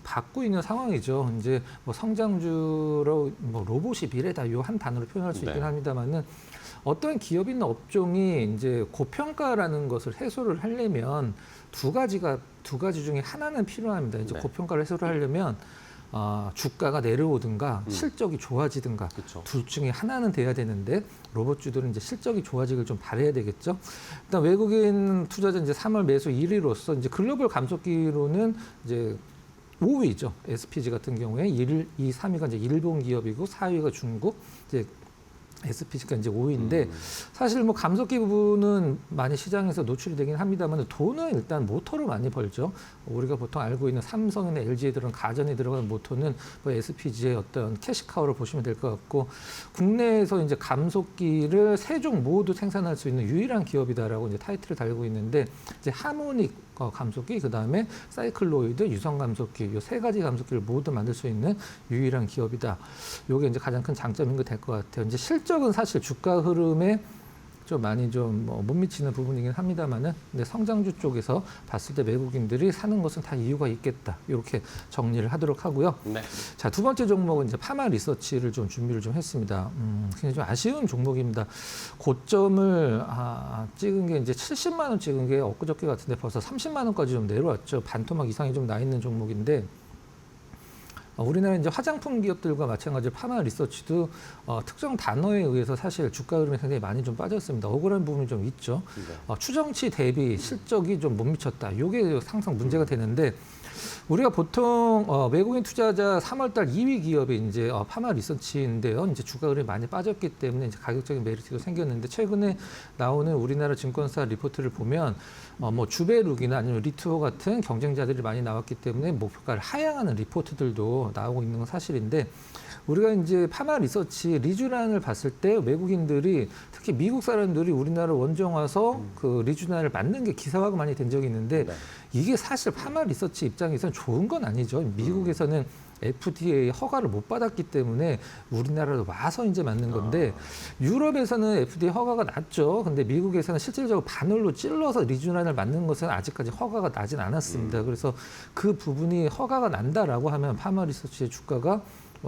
받고 있는 상황이죠. 이제 뭐 성장주로 뭐 로봇이 미래다 이 한 단어로 표현할 수 있긴 합니다만은 어떤 기업이나 업종이 이제 고평가라는 것을 해소를 하려면 두 가지 중에 하나는 필요합니다. 이제 고평가를 해소를 하려면 주가가 내려오든가 실적이 좋아지든가 그쵸. 둘 중에 하나는 돼야 되는데 로봇주들은 이제 실적이 좋아지길 좀 바라야 되겠죠. 일단 외국인 투자자 이제 3월 매수 1위로서 이제 글로벌 감속기로는 이제 5위죠. SPG 같은 경우에 2, 3위가 이제 일본 기업이고 4위가 중국, 이제 SPG가 이제 5위인데 사실 뭐 감속기 부분은 많이 시장에서 노출이 되긴 합니다만 돈은 일단 모터로 많이 벌죠. 우리가 보통 알고 있는 삼성이나 LG에 들어간 가전에 들어가는 모터는 뭐 SPG의 어떤 캐시카우를 보시면 될 것 같고 국내에서 이제 감속기를 세 종 모두 생산할 수 있는 유일한 기업이다라고 이제 타이틀을 달고 있는데 이제 하모닉 감속기, 그 다음에 사이클로이드, 유성 감속기, 이 세 가지 감속기를 모두 만들 수 있는 유일한 기업이다. 이게 이제 가장 큰 장점인 게 될 것 같아요. 이제 실적은 사실 주가 흐름에 좀 많이 좀 못 미치는 부분이긴 합니다만은, 근데 성장주 쪽에서 봤을 때 외국인들이 사는 것은 다 이유가 있겠다. 이렇게 정리를 하도록 하고요. 네. 자, 두 번째 종목은 이제 파마 리서치를 좀 준비를 좀 했습니다. 굉장히 좀 아쉬운 종목입니다. 고점을 찍은 게 이제 70만 원 찍은 게 엊그저께 같은데 벌써 30만 원까지 좀 내려왔죠. 반토막 이상이 좀 나 있는 종목인데. 우리나라 이제 화장품 기업들과 마찬가지로 파마 리서치도 특정 단어에 의해서 사실 주가 흐름이 굉장히 많이 좀 빠졌습니다. 억울한 부분이 좀 있죠. 추정치 대비 실적이 좀 못 미쳤다. 이게 항상 문제가 되는데 우리가 보통 외국인 투자자 3월달 2위 기업이 이제 파마 리서치인데요. 이제 주가 흐름이 많이 빠졌기 때문에 이제 가격적인 메리트도 생겼는데 최근에 나오는 우리나라 증권사 리포트를 보면 뭐 주베룩이나 아니면 리투어 같은 경쟁자들이 많이 나왔기 때문에 목표가를 하향하는 리포트들도 나오고 있는 건 사실인데 우리가 이제 파마 리서치 리주란을 봤을 때 외국인들이 특히 미국 사람들이 우리나라 원정 와서 그 리주란을 맞는 게 기사화가 많이 된 적이 있는데 이게 사실 파마 리서치 입장에서는 좋은 건 아니죠. 미국에서는 FDA 허가를 못 받았기 때문에 우리나라로 와서 이제 맞는 건데 유럽에서는 FDA 허가가 났죠. 근데 미국에서는 실질적으로 바늘로 찔러서 리주란을 맞는 것은 아직까지 허가가 나진 않았습니다. 그래서 그 부분이 허가가 난다라고 하면 파마 리서치의 주가가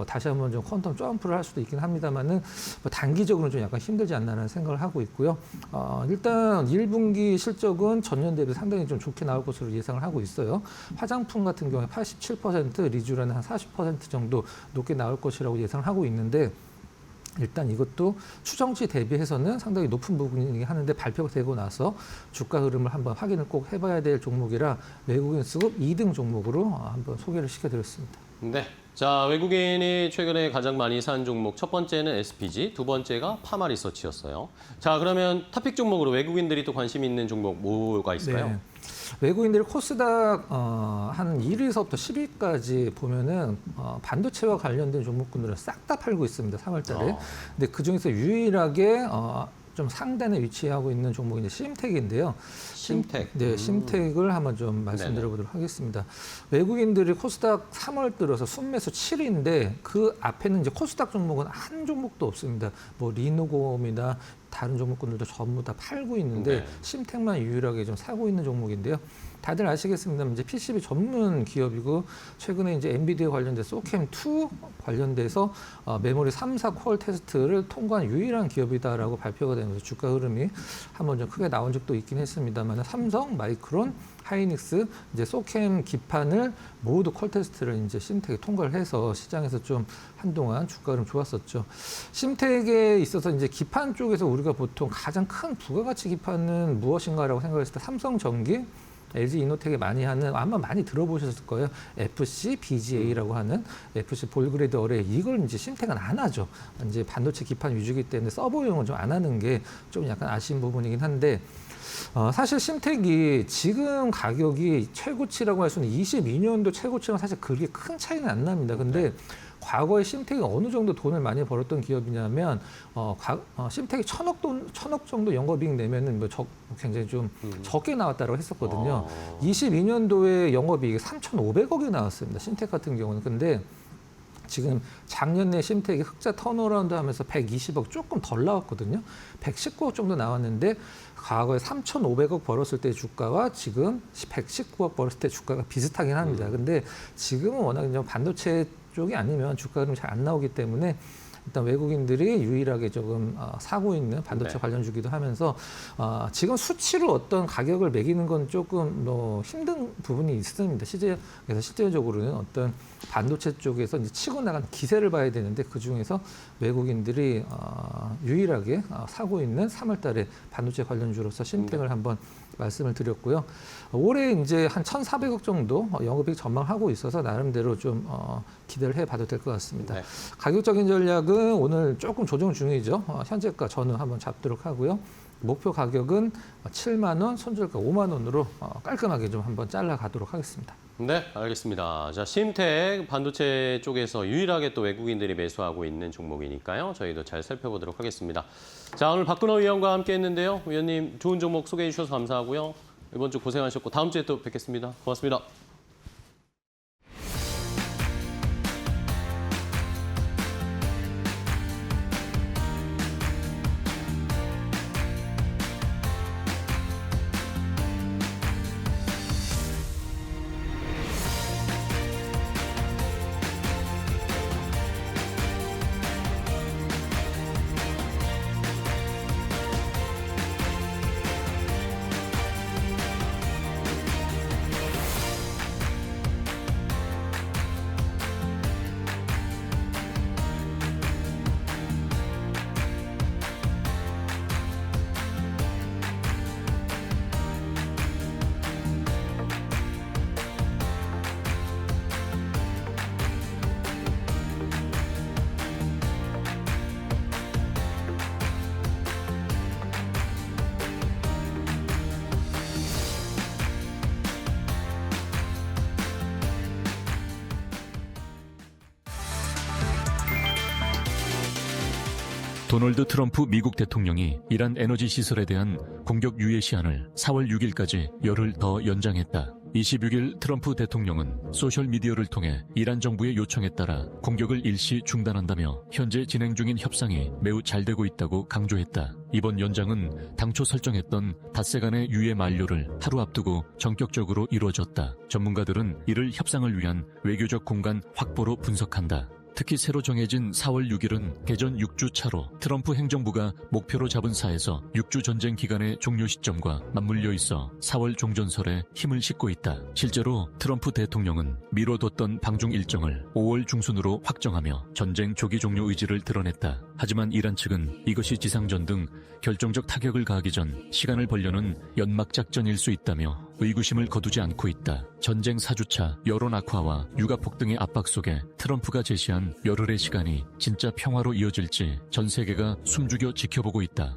다시 한번 좀 퀀텀 점프를 할 수도 있긴 합니다만은 단기적으로는 좀 약간 힘들지 않나라는 생각을 하고 있고요. 일단 1분기 실적은 전년 대비 상당히 좀 좋게 나올 것으로 예상을 하고 있어요. 화장품 같은 경우에 87%, 리주라는 한 40% 정도 높게 나올 것이라고 예상을 하고 있는데 일단 이것도 추정치 대비해서는 상당히 높은 부분이긴 하는데 발표가 되고 나서 주가 흐름을 한번 확인을 꼭 해봐야 될 종목이라 외국인 수급 2등 종목으로 한번 소개를 시켜드렸습니다. 네. 자, 외국인이 최근에 가장 많이 산 종목 첫 번째는 SPG, 두 번째가 파마리서치였어요. 자, 그러면 탑픽 종목으로 외국인들이 또 관심 있는 종목 뭐가 있을까요? 네. 외국인들이 코스닥 한 1위서부터 10위까지 보면은 반도체와 관련된 종목군들을 싹 다 팔고 있습니다. 3월달에. 근데 그 중에서 유일하게 좀 상단에 위치하고 있는 종목이 이제 심텍인데요. 심텍. 네, 심텍을 한번 좀 말씀드려보도록 하겠습니다. 외국인들이 코스닥 3월 들어서 순매수 7위인데 그 앞에는 이제 코스닥 종목은 한 종목도 없습니다. 뭐 리노곰이나 다른 종목군들도 전부 다 팔고 있는데 네. 심텍만 유일하게 좀 사고 있는 종목인데요. 다들 아시겠습니다만 이제 PCB 전문 기업이고 최근에 이제 엔비디아 관련된 소캠2 관련돼서 메모리 3사 퀄 테스트를 통과한 유일한 기업이다라고 발표가 되면서 주가 흐름이 한번 좀 크게 나온 적도 있긴 했습니다만 삼성, 마이크론, 하이닉스, 이제 소캠 기판을 모두 퀄 테스트를 이제 심텍이 통과를 해서 시장에서 좀 한동안 주가 흐름 좋았었죠. 심텍에 있어서 이제 기판 쪽에서 우리가 보통 가장 큰 부가가치 기판은 무엇인가라고 생각했을 때 삼성전기, LG 이노텍이 많이 하는 아마 많이 들어보셨을 거예요. FC, BGA라고 하는 FC 볼그레이드 어레이 이걸 이제 심텍은 안 하죠. 이제 반도체 기판 위주이기 때문에 서버용은 좀 안 하는 게 좀 약간 아쉬운 부분이긴 한데 사실 심텍이 지금 가격이 최고치라고 할 수는 22년도 최고치랑 사실 그렇게 큰 차이는 안 납니다. 근데 과거에 심텍이 어느 정도 돈을 많이 벌었던 기업이냐면 심텍이 1,000억 정도 영업이익 내면은 뭐 굉장히 좀 적게 나왔다고 했었거든요. 22년도에 영업이익이 3,500억이 나왔습니다. 심텍 같은 경우는. 근데 지금 작년에 심텍이 흑자 턴어라운드 하면서 120억 조금 덜 나왔거든요. 119억 정도 나왔는데 과거에 3,500억 벌었을 때 주가와 지금 119억 벌었을 때 주가가 비슷하긴 합니다. 근데 지금은 워낙 이제 반도체 쪽이 아니면 주가 흐름이 잘 안 나오기 때문에 일단 외국인들이 유일하게 조금 사고 있는 반도체 관련주기도 하면서 지금 수치로 어떤 가격을 매기는 건 조금 힘든 부분이 있습니다. 그래서 실제적으로는 어떤 반도체 쪽에서 이제 치고 나간 기세를 봐야 되는데 그 중에서 외국인들이 유일하게 사고 있는 3월달에 반도체 관련주로서 심텍을 한번 말씀을 드렸고요. 올해 이제 한 1,400억 정도 영업이익 전망하고 있어서 나름대로 좀 기대를 해봐도 될 것 같습니다. 네. 가격적인 전략은 오늘 조금 조정 중이죠. 현재가 저는 한번 잡도록 하고요. 목표 가격은 7만 원, 손절가 5만 원으로 깔끔하게 좀 한번 잘라가도록 하겠습니다. 네, 알겠습니다. 자, 심텍 반도체 쪽에서 유일하게 또 외국인들이 매수하고 있는 종목이니까요. 저희도 잘 살펴보도록 하겠습니다. 자, 오늘 박근호 위원과 함께 했는데요. 위원님 좋은 종목 소개해 주셔서 감사하고요. 이번 주 고생하셨고 다음 주에 또 뵙겠습니다. 고맙습니다. 도널드 트럼프 미국 대통령이 이란 에너지 시설에 대한 공격 유예 시한을 4월 6일까지 열흘 더 연장했다. 26일 트럼프 대통령은 소셜미디어를 통해 이란 정부의 요청에 따라 공격을 일시 중단한다며 현재 진행 중인 협상이 매우 잘 되고 있다고 강조했다. 이번 연장은 당초 설정했던 닷새간의 유예 만료를 하루 앞두고 전격적으로 이루어졌다. 전문가들은 이를 협상을 위한 외교적 공간 확보로 분석한다. 특히 새로 정해진 4월 6일은 개전 6주 차로 트럼프 행정부가 목표로 잡은 사에서 6주 전쟁 기간의 종료 시점과 맞물려 있어 4월 종전설에 힘을 싣고 있다. 실제로 트럼프 대통령은 미뤄뒀던 방중 일정을 5월 중순으로 확정하며 전쟁 조기 종료 의지를 드러냈다. 하지만 이란 측은 이것이 지상전 등 결정적 타격을 가하기 전 시간을 벌려는 연막작전일 수 있다며 의구심을 거두지 않고 있다. 전쟁 4주차 여론 악화와 육아 폭등의 압박 속에 트럼프가 제시한 열흘의 시간이 진짜 평화로 이어질지 전 세계가 숨죽여 지켜보고 있다.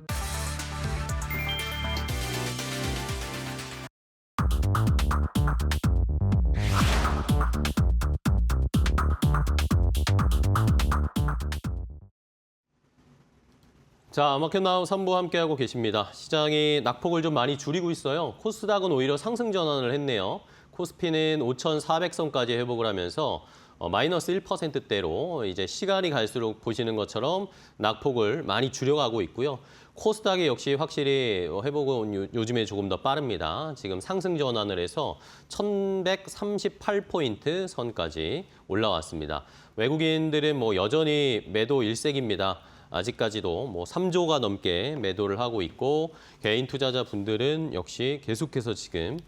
자, 마켓나우 3부 함께하고 계십니다. 시장이 낙폭을 좀 많이 줄이고 있어요. 코스닥은 오히려 상승 전환을 했네요. 코스피는 5,400선까지 회복을 하면서 마이너스 1%대로 이제 시간이 갈수록 보시는 것처럼 낙폭을 많이 줄여가고 있고요. 코스닥이 역시 확실히 회복은 요즘에 조금 더 빠릅니다. 지금 상승 전환을 해서 1,138포인트 선까지 올라왔습니다. 외국인들은 뭐 여전히 매도 일색입니다. 아직까지도 뭐 3조가 넘게 매도를 하고 있고 개인 투자자분들은 역시 계속해서 지금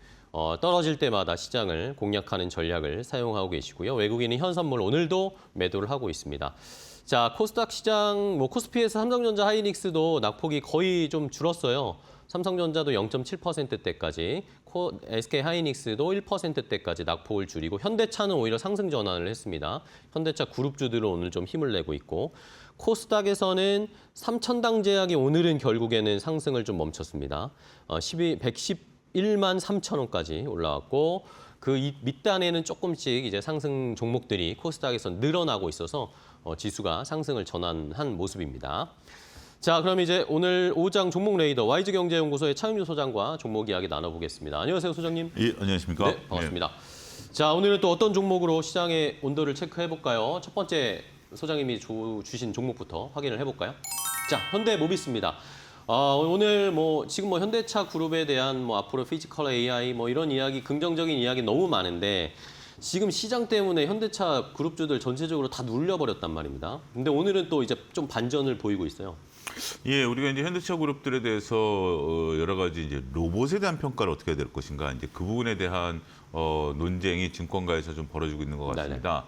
떨어질 때마다 시장을 공략하는 전략을 사용하고 계시고요. 외국인은 현선물 오늘도 매도를 하고 있습니다. 자, 코스닥 시장, 뭐 코스피에서 삼성전자 하이닉스도 낙폭이 거의 좀 줄었어요. 삼성전자도 0.7%대까지, SK 하이닉스도 1%대까지 낙폭을 줄이고 현대차는 오히려 상승 전환을 했습니다. 현대차 그룹주들은 오늘 좀 힘을 내고 있고 코스닥에서는 3,000당 제약이 오늘은 결국에는 상승을 좀 멈췄습니다. 111만 3천 원까지 올라왔고 그 밑단에는 조금씩 이제 상승 종목들이 코스닥에서 늘어나고 있어서 지수가 상승을 전환한 모습입니다. 자, 그럼 이제 오늘 오장 종목 레이더 YG경제연구소의 차윤주 소장과 종목 이야기 나눠보겠습니다. 안녕하세요, 소장님. 예, 안녕하십니까? 네, 반갑습니다. 자, 오늘은 또 어떤 종목으로 시장의 온도를 체크해볼까요? 첫 번째 소장님이 주신 종목부터 확인을 해볼까요? 자, 현대모비스입니다. 오늘 지금 현대차 그룹에 대한 앞으로 피지컬 AI 이런 이야기, 긍정적인 이야기 너무 많은데 지금 시장 때문에 현대차 그룹주들 전체적으로 다 눌려버렸단 말입니다. 근데 오늘은 또 이제 좀 반전을 보이고 있어요. 예, 우리가 이제 현대차 그룹들에 대해서 여러 가지 이제 로봇에 대한 평가를 어떻게 해야 될 것인가, 이제 그 부분에 대한 논쟁이 증권가에서 좀 벌어지고 있는 것 같습니다.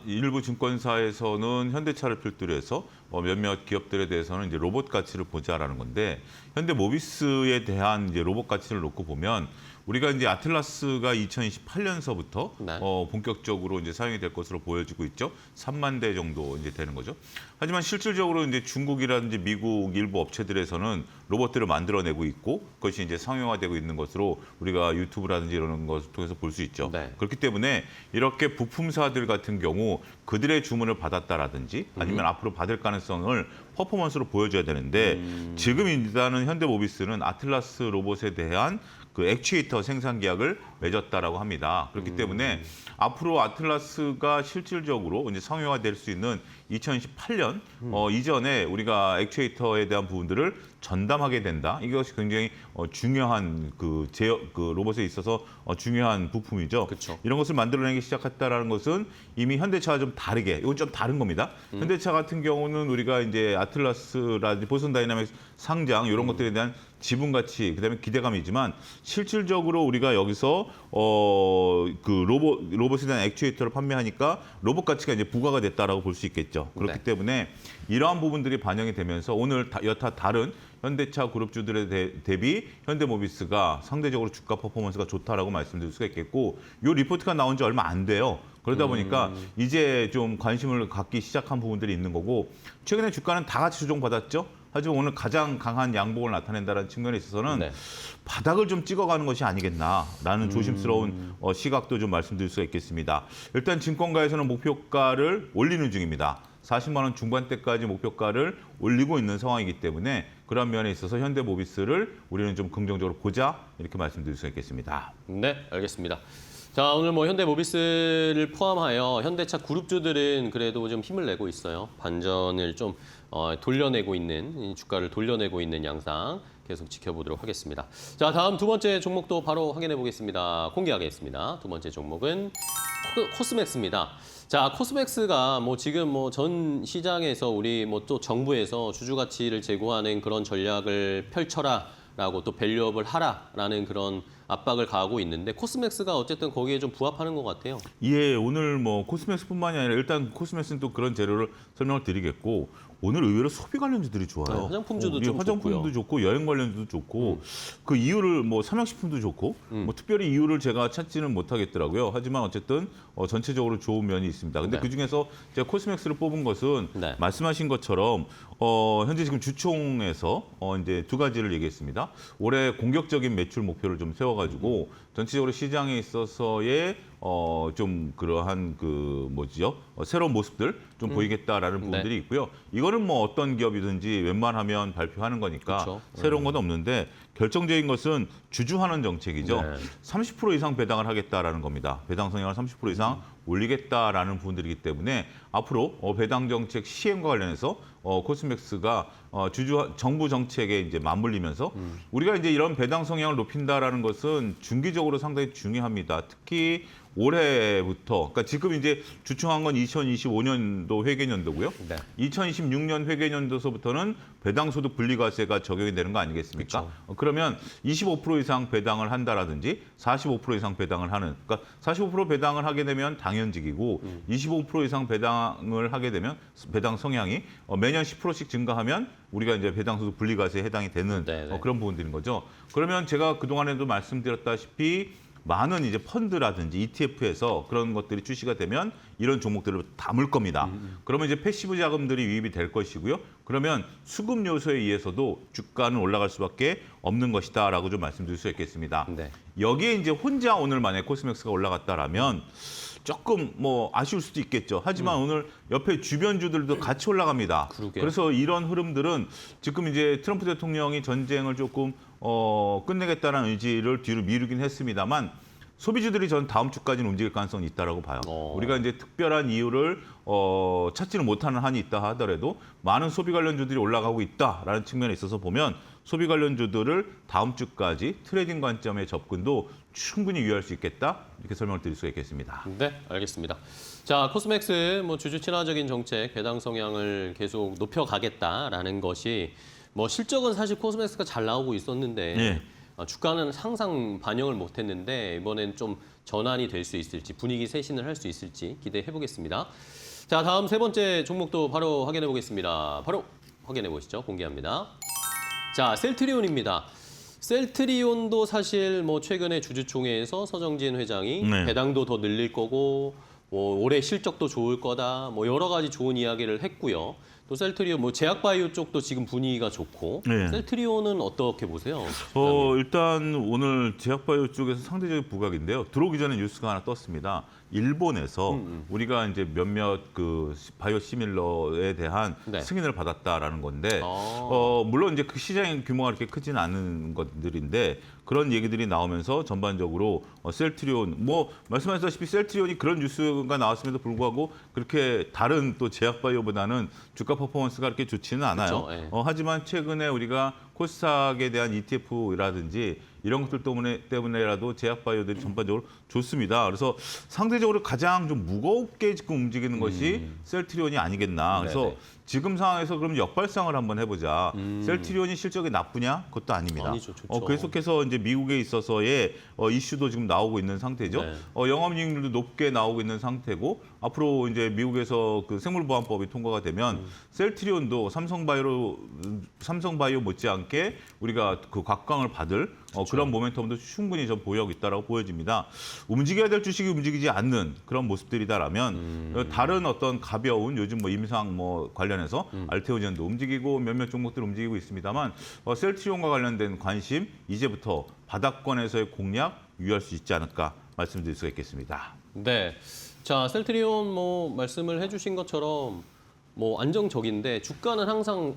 일부 증권사에서는 현대차를 필두로 해서 몇몇 기업들에 대해서는 이제 로봇 가치를 보자라는 건데, 현대모비스에 대한 이제 로봇 가치를 놓고 보면 우리가 이제 아틀라스가 2028년서부터 네. 본격적으로 이제 사용이 될 것으로 보여지고 있죠. 3만 대 정도 이제 되는 거죠. 하지만 실질적으로 이제 중국이라든지 미국 일부 업체들에서는 로봇들을 만들어내고 있고 그것이 이제 상용화되고 있는 것으로 우리가 유튜브라든지 이런 것을 통해서 볼 수 있죠. 네. 그렇기 때문에 이렇게 부품사들 같은 경우 그들의 주문을 받았다라든지 아니면 앞으로 받을 가능성을 퍼포먼스로 보여줘야 되는데 지금 일단은 현대모비스는 아틀라스 로봇에 대한 그 액추에이터 생산 계약을 맺었다라고 합니다. 그렇기 때문에 앞으로 아틀라스가 실질적으로 이제 상용화될 수 있는 2028년 이전에 우리가 액추에이터에 대한 부분들을 전담하게 된다. 이것이 굉장히 중요한 그 로봇에 있어서 중요한 부품이죠. 그쵸. 이런 것을 만들어내기 시작했다라는 것은 이미 현대차와 좀 다르게, 이건 좀 다른 겁니다. 현대차 같은 경우는 우리가 이제 아틀라스라든지 보선 다이나믹스 상장 이런 것들에 대한 지분 가치, 그다음에 기대감이지만 실질적으로 우리가 여기서 그 로봇에 대한 액추에이터를 판매하니까 로봇 가치가 이제 부과가 됐다라고 볼 수 있겠죠. 그렇기 네. 때문에 이러한 부분들이 반영이 되면서 오늘 여타 다른 현대차 그룹주들에 대비 현대모비스가 상대적으로 주가 퍼포먼스가 좋다라고 말씀드릴 수가 있겠고, 이 리포트가 나온 지 얼마 안 돼요. 그러다 보니까 이제 좀 관심을 갖기 시작한 부분들이 있는 거고, 최근에 주가는 다 같이 조정받았죠. 하지만 오늘 가장 강한 양봉을 나타낸다는 측면에 있어서는 네. 바닥을 좀 찍어가는 것이 아니겠나라는 조심스러운 시각도 좀 말씀드릴 수가 있겠습니다. 일단 증권가에서는 목표가를 올리는 중입니다. 40만 원 중반대까지 목표가를 올리고 있는 상황이기 때문에 그런 면에 있어서 현대모비스를 우리는 좀 긍정적으로 보자, 이렇게 말씀드릴 수 있겠습니다. 네, 알겠습니다. 자, 오늘 현대모비스를 포함하여 현대차 그룹주들은 그래도 좀 힘을 내고 있어요. 반전을 좀 돌려내고 있는, 주가를 돌려내고 있는 양상 계속 지켜보도록 하겠습니다. 자, 다음 두 번째 종목도 바로 확인해 보겠습니다. 공개하겠습니다. 두 번째 종목은 코스맥스입니다. 자, 코스맥스가 지금 전 시장에서 우리 또 정부에서 주주 가치를 제고하는 그런 전략을 펼쳐라라고 또 밸류업을 하라라는 그런 압박을 가하고 있는데 코스맥스가 어쨌든 거기에 좀 부합하는 것 같아요. 예, 오늘 뭐 코스맥스뿐만이 아니라 일단 코스맥스는 또 그런 재료를 설명을 드리겠고 오늘 의외로 소비 관련주들이 좋아요. 네, 화장품주도 우리 좀 화장품도 좋고요. 좋고 여행 관련주도 좋고 그 이유를 뭐 삼양식품도 좋고 뭐 특별히 이유를 제가 찾지는 못하겠더라고요. 하지만 어쨌든 전체적으로 좋은 면이 있습니다. 근데 네. 그 중에서 제가 코스맥스를 뽑은 것은 네. 말씀하신 것처럼 현재 지금 주총에서 이제 두 가지를 얘기했습니다. 올해 공격적인 매출 목표를 좀 세워가지고 전체적으로 시장에 있어서의 좀 그러한 그 뭐지요? 새로운 모습들 좀 보이겠다라는 부분들이 있고요. 이거는 뭐 어떤 기업이든지 웬만하면 발표하는 거니까 그렇죠. 새로운 건 없는데 결정적인 것은 주주환원 정책이죠. 네. 30% 이상 배당을 하겠다라는 겁니다. 배당 성향을 30% 이상 올리겠다라는 부분들이기 때문에 앞으로 배당 정책 시행과 관련해서 코스맥스가 정부 정책에 이제 맞물리면서 우리가 이제 이런 배당 성향을 높인다라는 것은 중기적으로 상당히 중요합니다. 특히 올해부터, 그러니까 지금 이제 주총한 건 2025년도 회계연도고요. 네. 2026년 회계연도서부터는 배당소득 분리과세가 적용이 되는 거 아니겠습니까? 그러면 25% 이상 배당을 한다라든지 45% 이상 배당을 하는, 그러니까 45% 배당을 하게 되면 당연직이고 25% 이상 배당을 하게 되면 배당 성향이 매년 10%씩 증가하면 우리가 이제 배당소득 분리과세에 해당이 되는 네네. 그런 부분들인 거죠. 그러면 제가 그동안에도 말씀드렸다시피 많은 이제 펀드라든지 ETF에서 그런 것들이 출시가 되면 이런 종목들을 담을 겁니다. 그러면 이제 패시브 자금들이 유입이 될 것이고요. 그러면 수급 요소에 의해서도 주가는 올라갈 수밖에 없는 것이다라고 좀 말씀드릴 수 있겠습니다. 네. 여기에 이제 혼자 오늘 만약에 코스맥스가 올라갔다라면 조금 뭐 아쉬울 수도 있겠죠. 하지만 오늘 옆에 주변주들도 같이 올라갑니다. 그러게요. 그래서 이런 흐름들은 지금 이제 트럼프 대통령이 전쟁을 조금 끝내겠다는 의지를 뒤로 미루긴 했습니다만 소비주들이 전 다음 주까지는 움직일 가능성이 있다라고 봐요. 우리가 이제 특별한 이유를 찾지는 못하는 한이 있다 하더라도 많은 소비 관련주들이 올라가고 있다라는 측면에 있어서 보면 소비 관련주들을 다음 주까지 트레이딩 관점의 접근도 충분히 유의할 수 있겠다 이렇게 설명을 드릴 수 있겠습니다. 네, 알겠습니다. 자, 코스맥스 뭐 주주 친화적인 정책, 배당 성향을 계속 높여가겠다라는 것이 뭐 실적은 사실 코스맥스가 잘 나오고 있었는데 네. 주가는 항상 반영을 못했는데 이번엔 좀 전환이 될 수 있을지 분위기 쇄신을 할 수 있을지 기대해 보겠습니다. 자, 다음 세 번째 종목도 바로 확인해 보겠습니다. 바로 확인해 보시죠. 공개합니다. 자, 셀트리온입니다. 셀트리온도 사실 뭐 최근에 주주총회에서 서정진 회장이 네. 배당도 더 늘릴 거고 뭐 올해 실적도 좋을 거다. 뭐 여러 가지 좋은 이야기를 했고요. 또 셀트리온 뭐 제약바이오 쪽도 지금 분위기가 좋고 네. 셀트리온은 어떻게 보세요? 일단 오늘 제약바이오 쪽에서 상대적인 부각인데요. 들어오기 전에 뉴스가 하나 떴습니다. 일본에서 우리가 이제 몇몇 그 바이오 시밀러에 대한 네. 승인을 받았다라는 건데, 아. 물론 이제 그 시장의 규모가 그렇게 크지는 않은 것들인데 그런 얘기들이 나오면서 전반적으로 셀트리온, 뭐 말씀하셨다시피 셀트리온이 그런 뉴스가 나왔음에도 불구하고 그렇게 다른 또 제약바이오보다는 주가 퍼포먼스가 그렇게 좋지는 않아요. 그렇죠, 예. 하지만 최근에 우리가 코스닥에 대한 ETF라든지 이런 것들 때문에라도 제약바이오들이 전반적으로 좋습니다. 그래서 상대적으로 가장 좀 무겁게 지금 움직이는 것이 셀트리온이 아니겠나. 그래서 네네. 지금 상황에서 그럼 역발상을 한번 해보자. 셀트리온이 실적이 나쁘냐? 그것도 아닙니다. 아니죠, 좋죠. 계속해서 이제 미국에 있어서의 이슈도 지금 나오고 있는 상태죠. 네. 영업이익률도 높게 나오고 있는 상태고 앞으로 이제 미국에서 그 생물보안법이 통과가 되면 셀트리온도 삼성바이오 못지않게 우리가 그 각광을 받을 그런 모멘텀도 충분히 좀 보여하고 있다라고 보여집니다. 움직여야 될 주식이 움직이지 않는 그런 모습들이다라면 다른 어떤 가벼운 요즘 뭐 임상 뭐 관련해서 알테오젠도 움직이고 몇몇 종목들 움직이고 있습니다만 셀트리온과 관련된 관심 이제부터 바닥권에서의 공략 유의할 수 있지 않을까 말씀드릴 수가 있겠습니다. 네. 자, 셀트리온 뭐 말씀을 해주신 것처럼 뭐 안정적인데 주가는 항상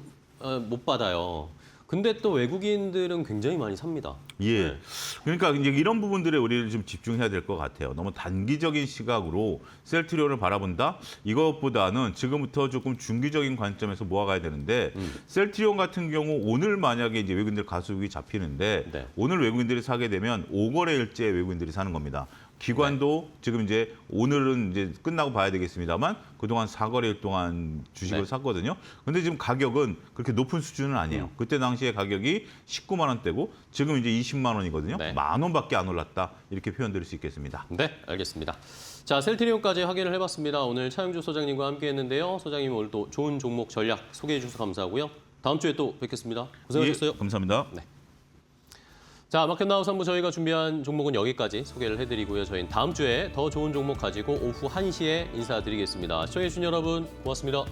못 받아요. 근데 또 외국인들은 굉장히 많이 삽니다. 예. 네. 그러니까 이제 이런 부분들에 우리를 좀 집중해야 될 것 같아요. 너무 단기적인 시각으로 셀트리온을 바라본다? 이것보다는 지금부터 조금 중기적인 관점에서 모아가야 되는데 셀트리온 같은 경우 오늘 만약에 이제 외국인들 가속이 잡히는데 네. 오늘 외국인들이 사게 되면 5거래일째 외국인들이 사는 겁니다. 기관도 지금 이제 오늘은 이제 끝나고 봐야 되겠습니다만 그동안 4거래일 동안 주식을 네. 샀거든요. 근데 지금 가격은 그렇게 높은 수준은 아니에요. 그때 당시에 가격이 19만 원대고 지금 이제 20만 원이거든요. 네. 만 원밖에 안 올랐다. 이렇게 표현드릴 수 있겠습니다. 네, 알겠습니다. 자, 셀트리온까지 확인을 해봤습니다. 오늘 차영주 소장님과 함께했는데요. 소장님 오늘 또 좋은 종목 전략 소개해 주셔서 감사하고요. 다음 주에 또 뵙겠습니다. 고생하셨어요. 예, 감사합니다. 자, 마켓나우 3부 저희가 준비한 종목은 여기까지 소개를 해드리고요. 저희는 다음 주에 더 좋은 종목 가지고 오후 1시에 인사드리겠습니다. 시청해주신 여러분 고맙습니다.